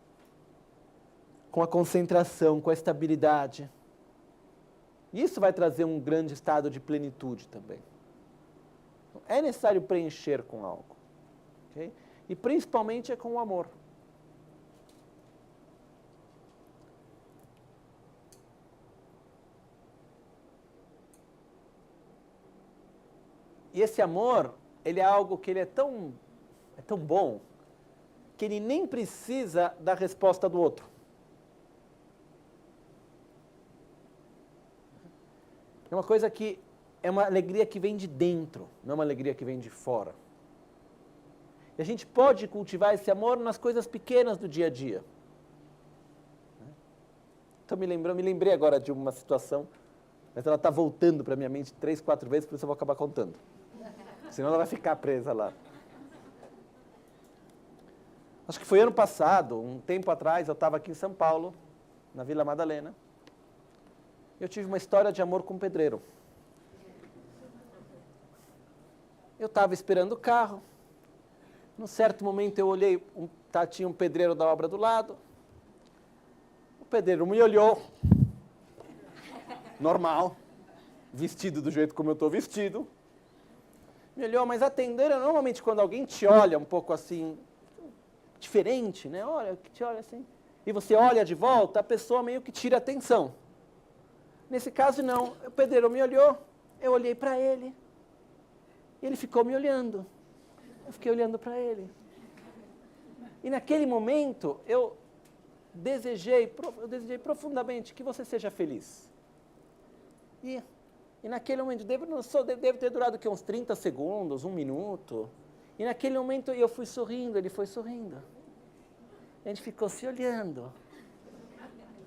com a concentração, com a estabilidade. E isso vai trazer um grande estado de plenitude também. Então, é necessário preencher com algo. Okay? E principalmente é com o amor. E esse amor, ele é algo que ele é tão bom, que ele nem precisa da resposta do outro. É uma coisa que é uma alegria que vem de dentro, não é uma alegria que vem de fora. E a gente pode cultivar esse amor nas coisas pequenas do dia a dia. Então me lembrei agora de uma situação, mas ela está voltando para a minha mente 3, 4 vezes, por isso eu vou acabar contando. Senão ela vai ficar presa lá. Acho que foi ano passado, um tempo atrás, eu estava aqui em São Paulo, na Vila Madalena. Eu tive uma história de amor com um pedreiro. Eu estava esperando o carro. Num certo momento eu olhei, tinha um pedreiro da obra do lado. O pedreiro me olhou. Normal. Vestido do jeito como eu estou vestido. Me olhou, mas atendendo, normalmente quando alguém te olha um pouco assim, diferente, né? Olha, que te olha assim, e você olha de volta, a pessoa meio que tira a atenção. Nesse caso não, o pedreiro me olhou, eu olhei para ele, e ele ficou me olhando. Eu fiquei olhando para ele. E naquele momento, eu desejei profundamente que você seja feliz. E naquele momento, deve ter durado que, uns 30 segundos, 1 minuto. E naquele momento eu fui sorrindo, ele foi sorrindo. A gente ficou se olhando.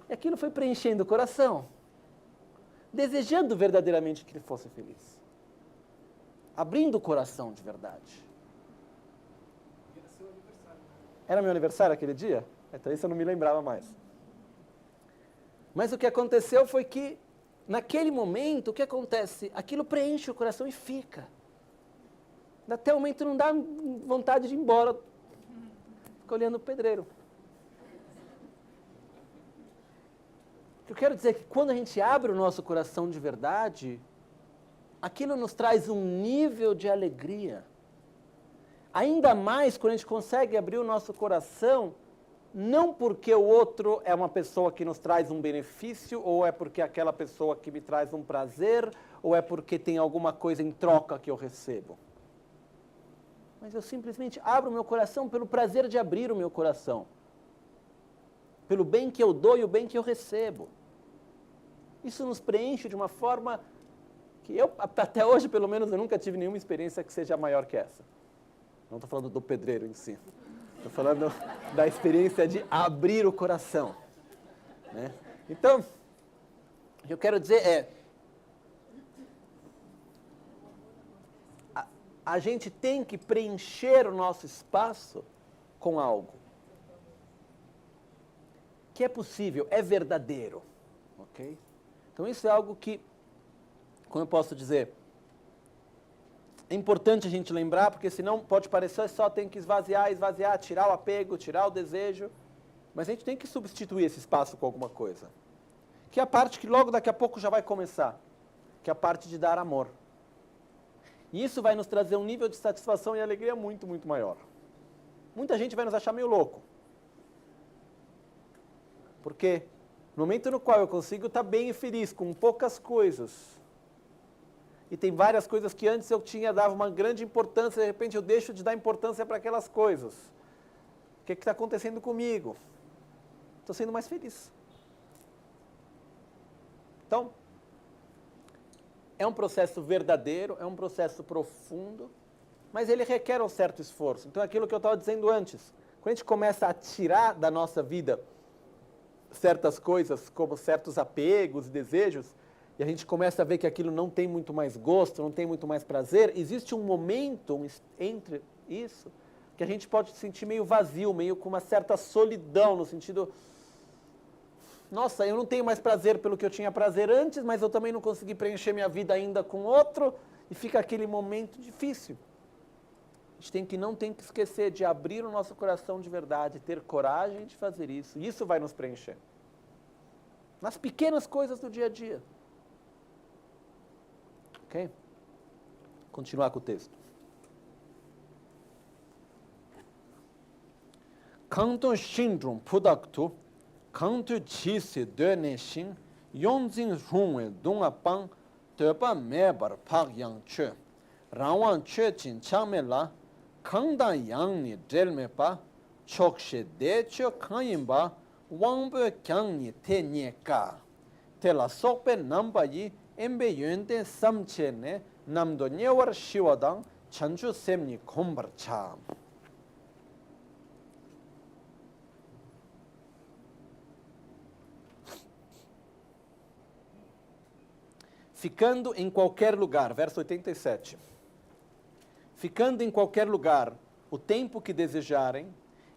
E aquilo foi preenchendo o coração. Desejando verdadeiramente que ele fosse feliz. Abrindo o coração de verdade. Era seu aniversário. Era meu aniversário aquele dia? Então isso eu não me lembrava mais. Mas o que aconteceu foi que, naquele momento, o que acontece? Aquilo preenche o coração e fica. Até o momento não dá vontade de ir embora. Fica olhando o pedreiro. Eu quero dizer que quando a gente abre o nosso coração de verdade, aquilo nos traz um nível de alegria. Ainda mais quando a gente consegue abrir o nosso coração, não porque o outro é uma pessoa que nos traz um benefício, ou é porque aquela pessoa que me traz um prazer, ou é porque tem alguma coisa em troca que eu recebo. Mas eu simplesmente abro o meu coração pelo prazer de abrir o meu coração. Pelo bem que eu dou e o bem que eu recebo. Isso nos preenche de uma forma que eu, até hoje, pelo menos, eu nunca tive nenhuma experiência que seja maior que essa. Não estou falando do pedreiro em si. Estou falando da experiência de abrir o coração. Né? Então, o que eu quero dizer é, a gente tem que preencher o nosso espaço com algo. Que é possível, é verdadeiro. Ok? Então isso é algo que, como eu posso dizer, é importante a gente lembrar, porque senão pode parecer só tem que esvaziar, tirar o apego, tirar o desejo, mas a gente tem que substituir esse espaço com alguma coisa. que é a parte que logo daqui a pouco já vai começar, que é a parte de dar amor. E isso vai nos trazer um nível de satisfação e alegria muito, muito maior. Muita gente vai nos achar meio louco. Porque no momento no qual eu consigo estar bem e feliz com poucas coisas, e tem várias coisas que antes eu dava uma grande importância, de repente eu deixo de dar importância para aquelas coisas. O que está acontecendo comigo? Estou sendo mais feliz. Então, é um processo verdadeiro, é um processo profundo, mas ele requer um certo esforço. Então, é aquilo que eu estava dizendo antes, quando a gente começa a tirar da nossa vida certas coisas, como certos apegos e desejos, e a gente começa a ver que aquilo não tem muito mais gosto, não tem muito mais prazer, existe um momento entre isso que a gente pode se sentir meio vazio, meio com uma certa solidão, no sentido, nossa, eu não tenho mais prazer pelo que eu tinha prazer antes, mas eu também não consegui preencher minha vida ainda com outro, e fica aquele momento difícil. A gente não tem que esquecer de abrir o nosso coração de verdade, ter coragem de fazer isso, e isso vai nos preencher. Nas pequenas coisas do dia a dia. Ok? Continuar com o texto. Kanto Shindrum Pudaktu, Kanto Chisi Döneshin, Yonzin Runwe Dungapang, Tepa Mebar Pak Yang Che, Rawan Che Chin Chamela, Kangdan Yang Ni Delmepa, Chokshe Deche Kanyimba, Wangbe Kyang Ni Te Nyeka, Tela Sokpe Namba Yi, Embe Yönde Samche Ne, Namdo Nyewar Shiwadang, Chanchu Semni Kombar Cham. Ficando em qualquer lugar, verso 87. Ficando em qualquer lugar, o tempo que desejarem,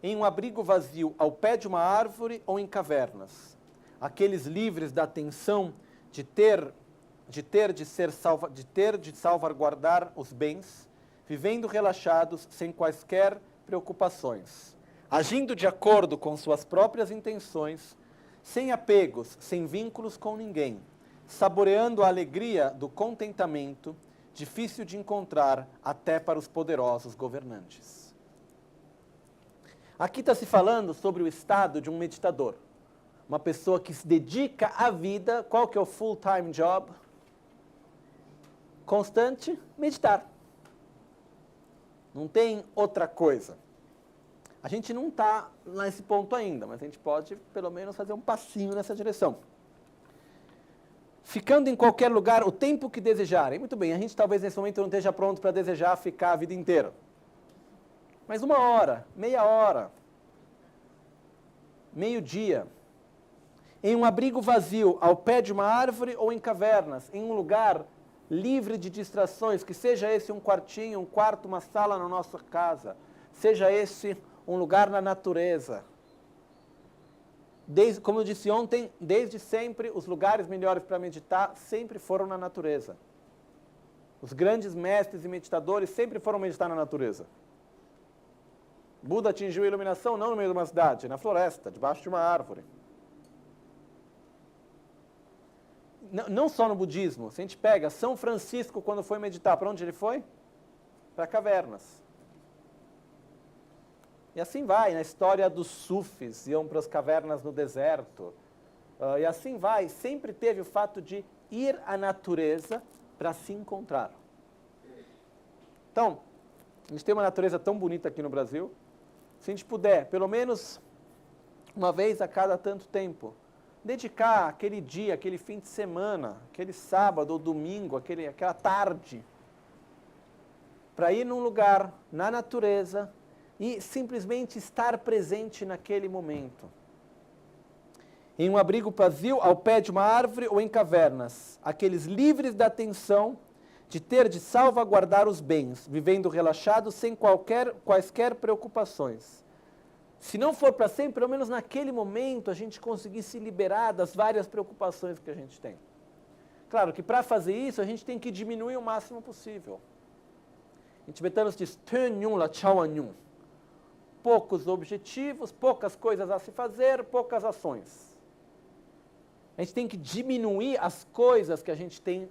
em um abrigo vazio ao pé de uma árvore ou em cavernas, aqueles livres da tensão de salvaguardar os bens, vivendo relaxados sem quaisquer preocupações, agindo de acordo com suas próprias intenções, sem apegos, sem vínculos com ninguém, saboreando a alegria do contentamento, difícil de encontrar até para os poderosos governantes. Aqui está se falando sobre o estado de um meditador. Uma pessoa que se dedica à vida, qual que é o full-time job? Constante, meditar. Não tem outra coisa. A gente não está nesse ponto ainda, mas a gente pode pelo menos fazer um passinho nessa direção. Ficando em qualquer lugar o tempo que desejarem. Muito bem, a gente talvez nesse momento não esteja pronto para desejar ficar a vida inteira. Mas 1 hora, meia hora, meio-dia, em um abrigo vazio, ao pé de uma árvore ou em cavernas, em um lugar livre de distrações, que seja esse um quartinho, um quarto, uma sala na nossa casa, seja esse um lugar na natureza. Como eu disse ontem, desde sempre, os lugares melhores para meditar sempre foram na natureza. Os grandes mestres e meditadores sempre foram meditar na natureza. Buda atingiu a iluminação não no meio de uma cidade, na floresta, debaixo de uma árvore. Não só no budismo. Se a gente pega São Francisco, quando foi meditar, para onde ele foi? Para cavernas. E assim vai, na história dos sufis, iam para as cavernas no deserto. E assim vai, sempre teve o fato de ir à natureza para se encontrar. Então, a gente tem uma natureza tão bonita aqui no Brasil, se a gente puder, pelo menos uma vez a cada tanto tempo, dedicar aquele dia, aquele fim de semana, aquele sábado ou domingo, aquela tarde, para ir num lugar, na natureza, e simplesmente estar presente naquele momento. Em um abrigo vazio, ao pé de uma árvore ou em cavernas, aqueles livres da tensão de salvaguardar os bens, vivendo relaxados sem quaisquer preocupações. Se não for para sempre, pelo menos naquele momento a gente conseguir se liberar das várias preocupações que a gente tem. Claro que para fazer isso a gente tem que diminuir o máximo possível. Em tibetano se diz Tön-nyung la chawan-nyung. Poucos objetivos, poucas coisas a se fazer, poucas ações. A gente tem que diminuir as coisas que a gente tem,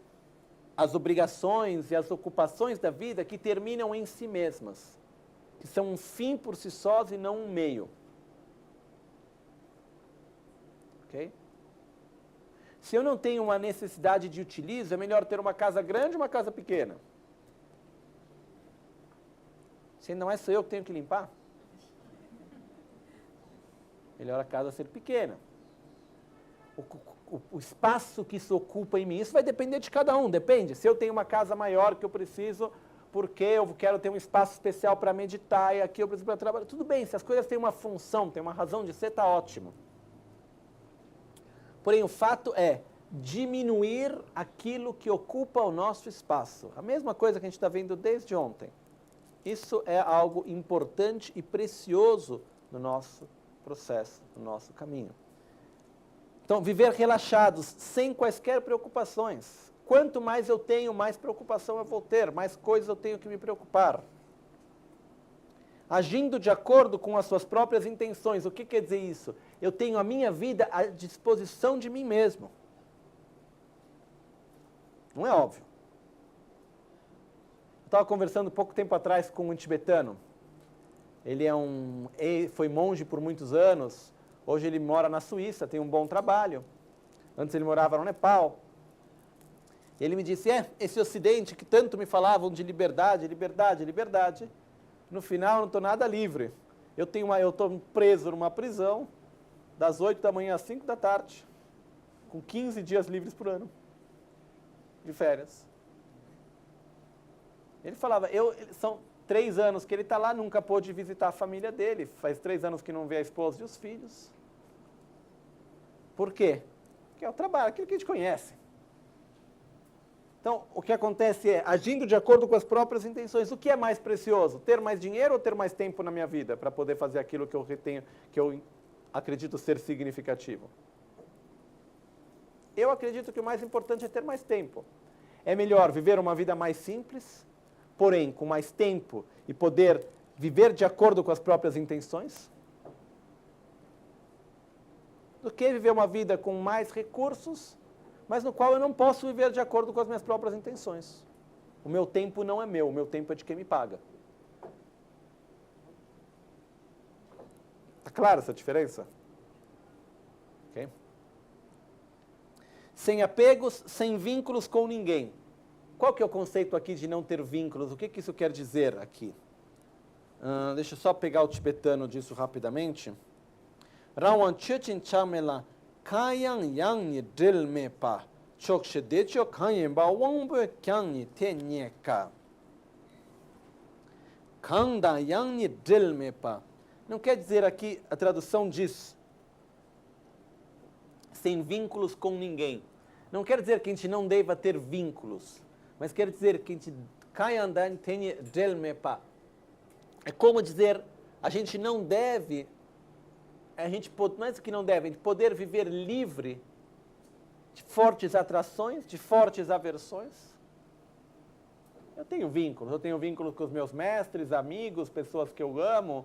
as obrigações e as ocupações da vida que terminam em si mesmas, que são um fim por si sós e não um meio. Ok? Se eu não tenho uma necessidade de utilizo, é melhor ter uma casa grande ou uma casa pequena? Se não é só eu que tenho que limpar, melhor a casa ser pequena. O espaço que isso ocupa em mim, isso vai depender de cada um, depende. Se eu tenho uma casa maior que eu preciso, porque eu quero ter um espaço especial para meditar, e aqui eu preciso para trabalhar, tudo bem, se as coisas têm uma função, têm uma razão de ser, está ótimo. Porém, o fato é diminuir aquilo que ocupa o nosso espaço. A mesma coisa que a gente está vendo desde ontem. Isso é algo importante e precioso no nosso processo, no nosso caminho. Então, viver relaxados, sem quaisquer preocupações. Quanto mais eu tenho, mais preocupação eu vou ter, mais coisas eu tenho que me preocupar. Agindo de acordo com as suas próprias intenções. O que quer dizer isso? Eu tenho a minha vida à disposição de mim mesmo. Não é óbvio. Eu estava conversando pouco tempo atrás com um tibetano. Ele foi monge por muitos anos. Hoje ele mora na Suíça, tem um bom trabalho. Antes ele morava no Nepal. Ele me disse, esse ocidente que tanto me falavam de liberdade, liberdade, liberdade, no final não estou nada livre. Eu estou preso numa prisão, das 8 da manhã às 5 da tarde, com 15 dias livres por ano, de férias. Ele falava, são 3 anos que ele está lá, nunca pôde visitar a família dele, faz 3 anos que não vê a esposa e os filhos. Por quê? Porque é o trabalho, aquilo que a gente conhece. Então, o que acontece é, agindo de acordo com as próprias intenções, o que é mais precioso? Ter mais dinheiro ou ter mais tempo na minha vida para poder fazer aquilo que eu acredito ser significativo? Eu acredito que o mais importante é ter mais tempo. É melhor viver uma vida mais simples, porém com mais tempo e poder viver de acordo com as próprias intenções, do que viver uma vida com mais recursos, mas no qual eu não posso viver de acordo com as minhas próprias intenções. O meu tempo não é meu, o meu tempo é de quem me paga. Está clara essa diferença? Okay? Sem apegos, sem vínculos com ninguém. Qual que é o conceito aqui de não ter vínculos? O que isso quer dizer aqui? Deixa eu só pegar o tibetano disso rapidamente. Rawan chechin chamela kayang yang ni drill me pa chokshe decho kanyen ba wangbo kyang ni tenye ka. Kanda yang ni drill me pa. Não quer dizer aqui, a tradução diz sem vínculos com ninguém. Não quer dizer que a gente não deva ter vínculos, mas quer dizer que a gente kayandan tenye drill me pa. É como dizer, a gente não deve, não é que não deve, a gente poder viver livre de fortes atrações, de fortes aversões. Eu tenho vínculos com os meus mestres, amigos, pessoas que eu amo,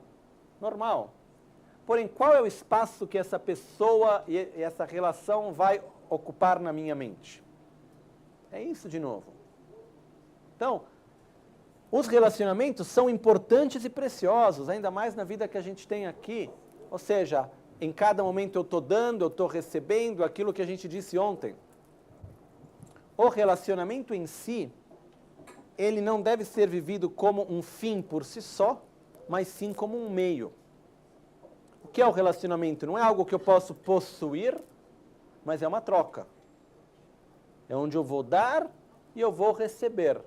normal. Porém, qual é o espaço que essa pessoa e essa relação vai ocupar na minha mente? É isso de novo. Então, os relacionamentos são importantes e preciosos, ainda mais na vida que a gente tem aqui. Ou seja, em cada momento eu estou dando, eu estou recebendo, aquilo que a gente disse ontem. O relacionamento em si, ele não deve ser vivido como um fim por si só, mas sim como um meio. O que é o relacionamento? Não é algo que eu posso possuir, mas é uma troca. É onde eu vou dar e eu vou receber.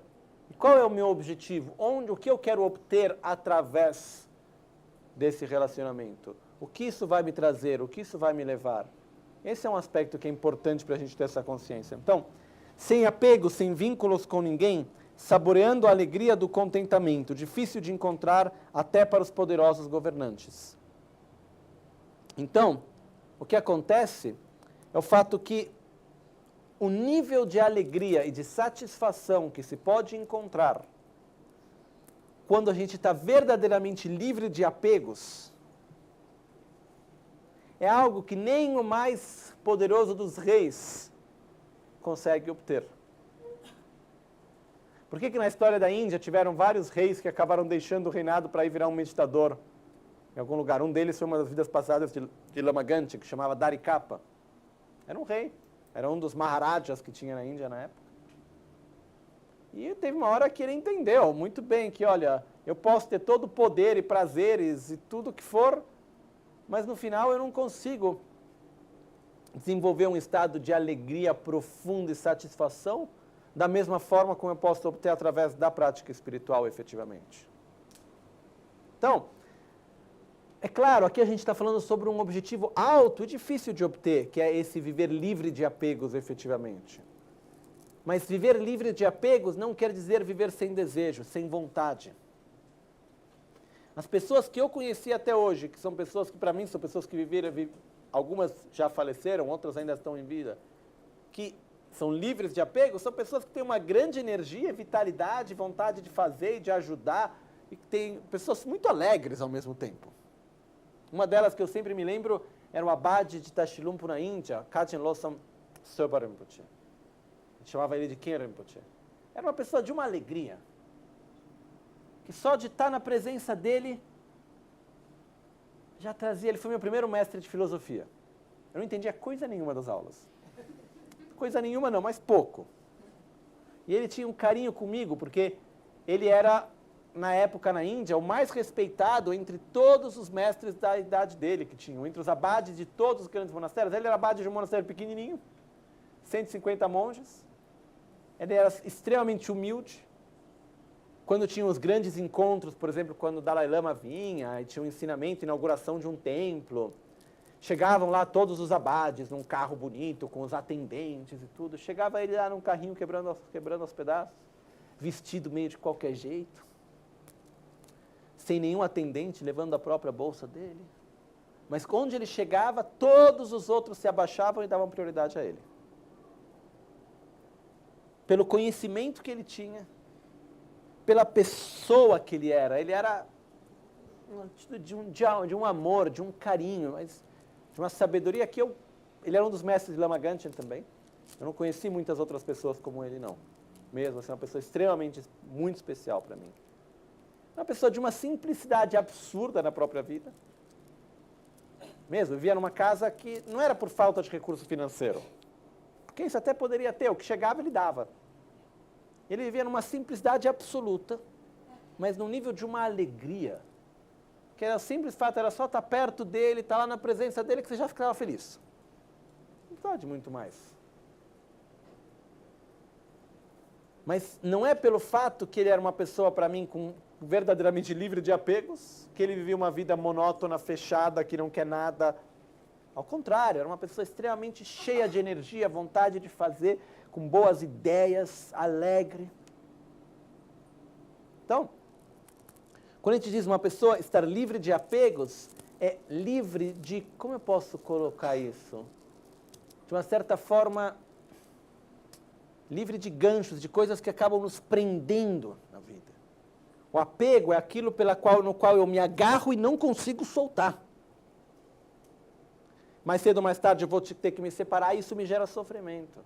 E qual é o meu objetivo? O que eu quero obter através desse relacionamento? O que isso vai me trazer? O que isso vai me levar? Esse é um aspecto que é importante para a gente ter essa consciência. Então, sem apego, sem vínculos com ninguém, saboreando a alegria do contentamento, difícil de encontrar até para os poderosos governantes. Então, o que acontece é o fato que o nível de alegria e de satisfação que se pode encontrar quando a gente está verdadeiramente livre de apegos é algo que nem o mais poderoso dos reis consegue obter. Por que na história da Índia tiveram vários reis que acabaram deixando o reinado para ir virar um meditador em algum lugar? Um deles foi uma das vidas passadas de Lama Ganti, que chamava Dharikapa. Era um rei, era um dos Maharajas que tinha na Índia na época. E teve uma hora que ele entendeu muito bem que, olha, eu posso ter todo o poder e prazeres e tudo o que for, mas no final eu não consigo desenvolver um estado de alegria profunda e satisfação da mesma forma como eu posso obter através da prática espiritual, efetivamente. Então, é claro, aqui a gente está falando sobre um objetivo alto e difícil de obter, que é esse viver livre de apegos, efetivamente. Mas viver livre de apegos não quer dizer viver sem desejo, sem vontade. As pessoas que eu conheci até hoje, que são pessoas que para mim são pessoas que viveram, algumas já faleceram, outras ainda estão em vida, que são livres de apego, são pessoas que têm uma grande energia, vitalidade, vontade de fazer e de ajudar, e que têm pessoas muito alegres ao mesmo tempo. Uma delas que eu sempre me lembro era o abade de Tashilumpo na Índia, Kachen Losam Soba Rinpoche. A gente chamava ele de Ken Rinpoche. Era uma pessoa de uma alegria, que só de estar na presença dele já trazia. Ele foi meu primeiro mestre de filosofia. Eu não entendia coisa nenhuma das aulas. Coisa nenhuma não, mas pouco. E ele tinha um carinho comigo, porque ele era, na época na Índia, o mais respeitado entre todos os mestres da idade dele que tinham, entre os abades de todos os grandes monastérios. Ele era abade de um monastério pequenininho, 150 monges. Ele era extremamente humilde. Quando tinha os grandes encontros, por exemplo, quando o Dalai Lama vinha, e tinha um ensinamento, inauguração de um templo, chegavam lá todos os abades, num carro bonito, com os atendentes e tudo. Chegava ele lá num carrinho quebrando aos pedaços, vestido meio de qualquer jeito, sem nenhum atendente, levando a própria bolsa dele. Mas onde ele chegava, todos os outros se abaixavam e davam prioridade a ele. Pelo conhecimento que ele tinha, pela pessoa que ele era uma atitude de um amor, de um carinho, mas de uma sabedoria que ele era um dos mestres de Lama Ganchen também. Eu não conheci muitas outras pessoas como ele, não. Mesmo assim, uma pessoa extremamente, muito especial para mim. Uma pessoa de uma simplicidade absurda na própria vida. Mesmo, vivia numa casa que não era por falta de recurso financeiro. Porque isso até poderia ter, o que chegava ele dava. Ele vivia numa simplicidade absoluta, mas num nível de uma alegria, que era o simples fato, era só estar perto dele, estar lá na presença dele, que você já ficava feliz. Não pode muito mais. Mas não é pelo fato que ele era uma pessoa, para mim, verdadeiramente livre de apegos, que ele vivia uma vida monótona, fechada, que não quer nada. Ao contrário, era uma pessoa extremamente cheia de energia, vontade de fazer, com boas ideias, alegre. Então, quando a gente diz uma pessoa estar livre de apegos, é livre de, como eu posso colocar isso? De uma certa forma, livre de ganchos, de coisas que acabam nos prendendo na vida. O apego é aquilo no qual eu me agarro e não consigo soltar. Mais cedo ou mais tarde eu vou ter que me separar e isso me gera sofrimento.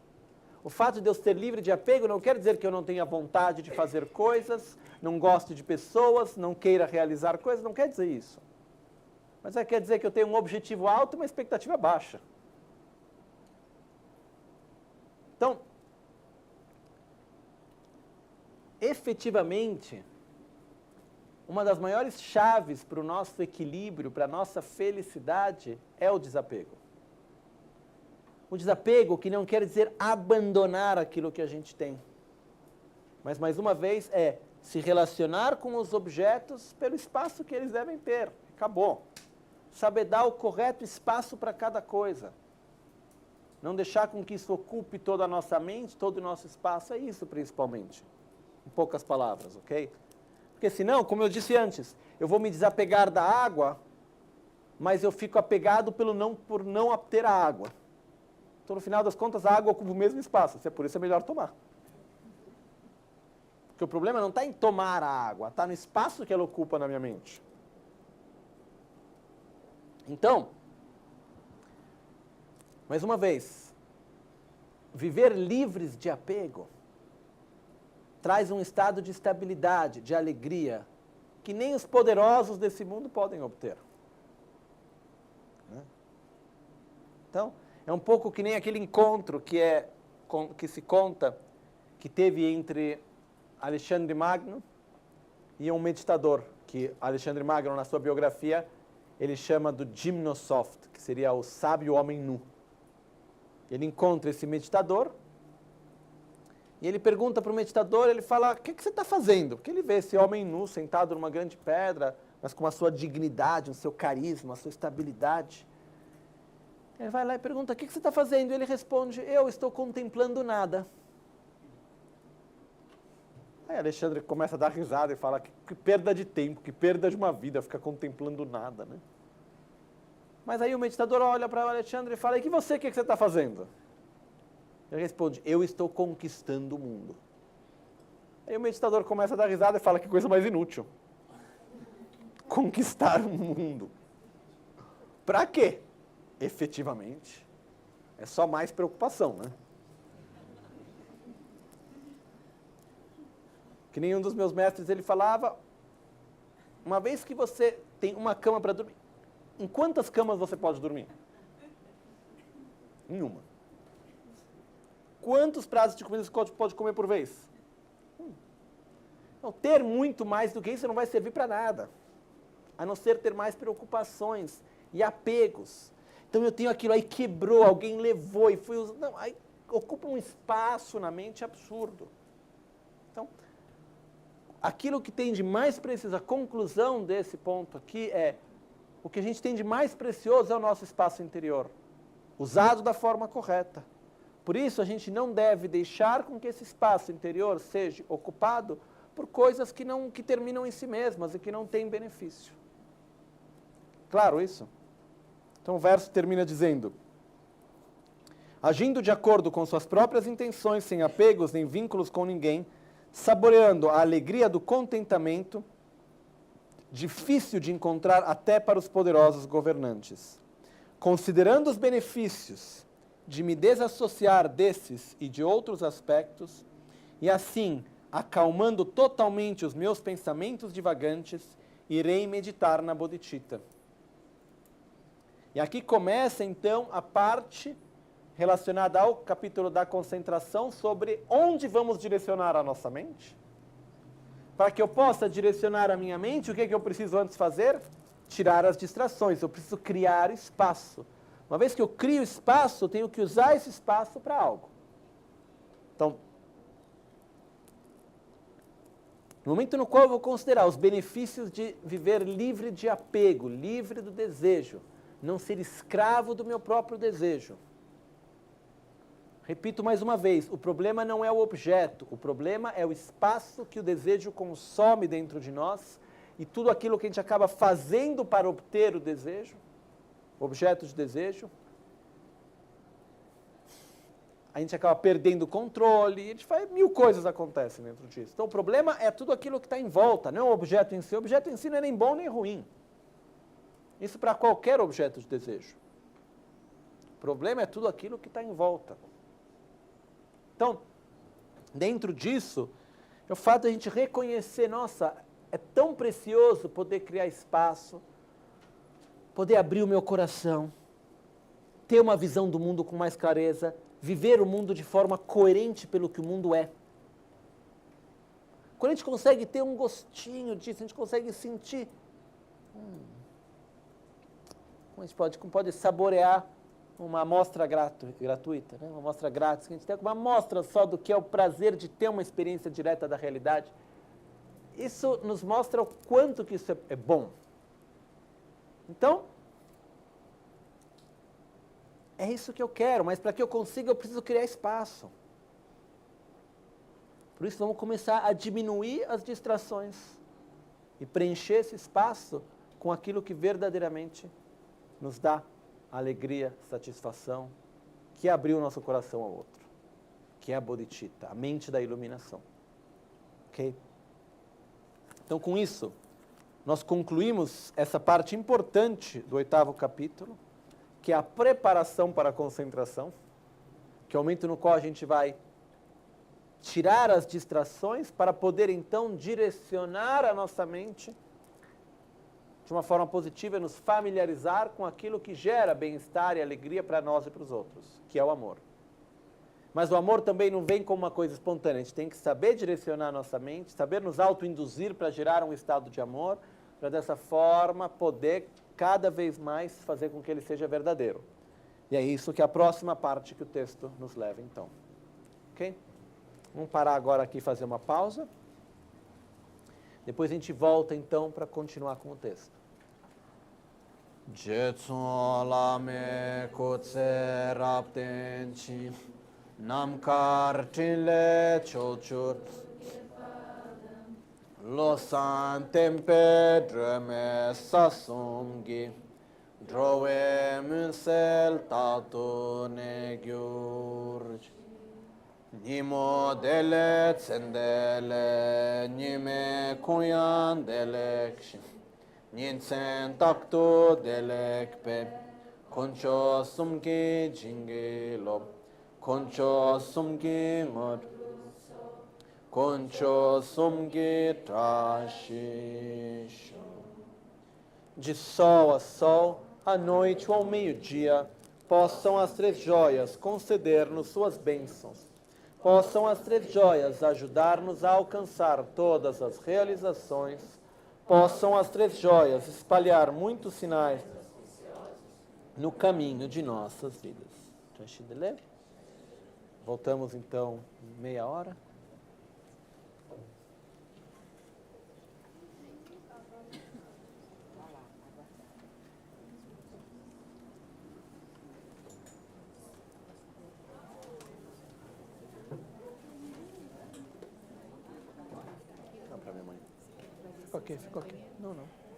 O fato de eu ser livre de apego não quer dizer que eu não tenha vontade de fazer coisas, não goste de pessoas, não queira realizar coisas, não quer dizer isso. Mas quer dizer que eu tenho um objetivo alto e uma expectativa baixa. Então, efetivamente, uma das maiores chaves para o nosso equilíbrio, para a nossa felicidade, é o desapego. O desapego que não quer dizer abandonar aquilo que a gente tem. Mas, mais uma vez, é se relacionar com os objetos pelo espaço que eles devem ter. Acabou. Saber dar o correto espaço para cada coisa. Não deixar com que isso ocupe toda a nossa mente, todo o nosso espaço. É isso, principalmente. Em poucas palavras, ok? Porque senão, como eu disse antes, eu vou me desapegar da água, mas eu fico apegado por não ter a água. Então, no final das contas, a água ocupa o mesmo espaço. Por isso é melhor tomar. Porque o problema não está em tomar a água, está no espaço que ela ocupa na minha mente. Então, Mais uma vez, viver livres de apego traz um estado de estabilidade, de alegria, que nem os poderosos desse mundo podem obter. Então, é um pouco que nem aquele encontro que se conta que teve entre Alexandre Magno e um meditador, que Alexandre Magno, na sua biografia, ele chama do Gymnosoft, que seria o sábio homem nu. Ele encontra esse meditador e ele pergunta para o meditador, ele fala, o que você está fazendo? Porque ele vê esse homem nu sentado numa grande pedra, mas com a sua dignidade, o seu carisma, a sua estabilidade. Ele vai lá e pergunta, o que você está fazendo? E ele responde, eu estou contemplando nada. Aí Alexandre começa a dar risada e fala, que perda de tempo, que perda de uma vida, ficar contemplando nada, né? Mas aí o meditador olha para o Alexandre e fala, e você, o que você está fazendo? Ele responde, eu estou conquistando o mundo. Aí o meditador começa a dar risada e fala, que coisa mais inútil. Conquistar o mundo. Para quê? Efetivamente, é só mais preocupação, né? Que nem um dos meus mestres, ele falava, uma vez que você tem uma cama para dormir, em quantas camas você pode dormir? Em uma. Quantos pratos de comida você pode comer por vez? Então, ter muito mais do que isso não vai servir para nada, a não ser ter mais preocupações e apegos. Então eu tenho aquilo aí, quebrou, alguém levou e foi usado. Não, aí ocupa um espaço na mente absurdo. Então, aquilo que tem de mais precioso, a conclusão desse ponto aqui é, o que a gente tem de mais precioso é o nosso espaço interior, usado da forma correta. Por isso, a gente não deve deixar com que esse espaço interior seja ocupado por coisas que terminam em si mesmas e que não têm benefício. Claro isso? Então o verso termina dizendo, agindo de acordo com suas próprias intenções, sem apegos nem vínculos com ninguém, saboreando a alegria do contentamento, difícil de encontrar até para os poderosos governantes. Considerando os benefícios de me desassociar desses e de outros aspectos, e assim, acalmando totalmente os meus pensamentos divagantes, irei meditar na Bodhicitta. E aqui começa, então, a parte relacionada ao capítulo da concentração sobre onde vamos direcionar a nossa mente. Para que eu possa direcionar a minha mente, o que eu preciso antes fazer? Tirar as distrações, eu preciso criar espaço. Uma vez que eu crio espaço, eu tenho que usar esse espaço para algo. Então, no momento no qual eu vou considerar os benefícios de viver livre de apego, livre do desejo, não ser escravo do meu próprio desejo. Repito mais uma vez, o problema não é o objeto, o problema é o espaço que o desejo consome dentro de nós e tudo aquilo que a gente acaba fazendo para obter o desejo, objeto de desejo. A gente acaba perdendo o controle, a gente faz, mil coisas acontecem dentro disso. Então o problema é tudo aquilo que está em volta, não é o objeto em si. O objeto em si não é nem bom nem ruim. Isso para qualquer objeto de desejo. O problema é tudo aquilo que está em volta. Então, dentro disso, é o fato de a gente reconhecer, nossa, é tão precioso poder criar espaço, poder abrir o meu coração, ter uma visão do mundo com mais clareza, viver o mundo de forma coerente pelo que o mundo é. Quando a gente consegue ter um gostinho disso, a gente consegue sentir, como a gente pode saborear uma amostra gratuita, né? Uma amostra grátis, que a gente tem uma amostra só do que é o prazer de ter uma experiência direta da realidade. Isso nos mostra o quanto que isso é bom. Então, é isso que eu quero, mas para que eu consiga, eu preciso criar espaço. Por isso, vamos começar a diminuir as distrações e preencher esse espaço com aquilo que verdadeiramente nos dá alegria, satisfação, que abriu o nosso coração ao outro, que é a Bodhicitta, a mente da iluminação. Ok? Então, com isso, nós concluímos essa parte importante do 8º capítulo, que é a preparação para a concentração, que é o momento no qual a gente vai tirar as distrações para poder então direcionar a nossa mente de uma forma positiva e nos familiarizar com aquilo que gera bem-estar e alegria para nós e para os outros, que é o amor. Mas o amor também não vem como uma coisa espontânea, a gente tem que saber direcionar a nossa mente, saber nos autoinduzir para gerar um estado de amor, para dessa forma poder cada vez mais fazer com que ele seja verdadeiro. E é isso que é a próxima parte que o texto nos leva, então. Ok? Vamos parar agora aqui e fazer uma pausa. Depois a gente volta, então, para continuar com o texto. Jetsun lame kutse raptenchi namkar tinle chochur losan tempe dreme sasumgi drove munsel tatu negyurj Nimo dele tsendele, nime kuyan delek, ninsen takto delekpe, koncho sumki jingilo, koncho sumki mur, koncho sumki trashisho. De sol a sol, à noite ou ao meio-dia, possam as três joias conceder-nos suas bênçãos. Possam as três joias ajudar-nos a alcançar todas as realizações. Possam as três joias espalhar muitos sinais no caminho de nossas vidas. Voltamos então em meia hora. Ficou aqui. Não.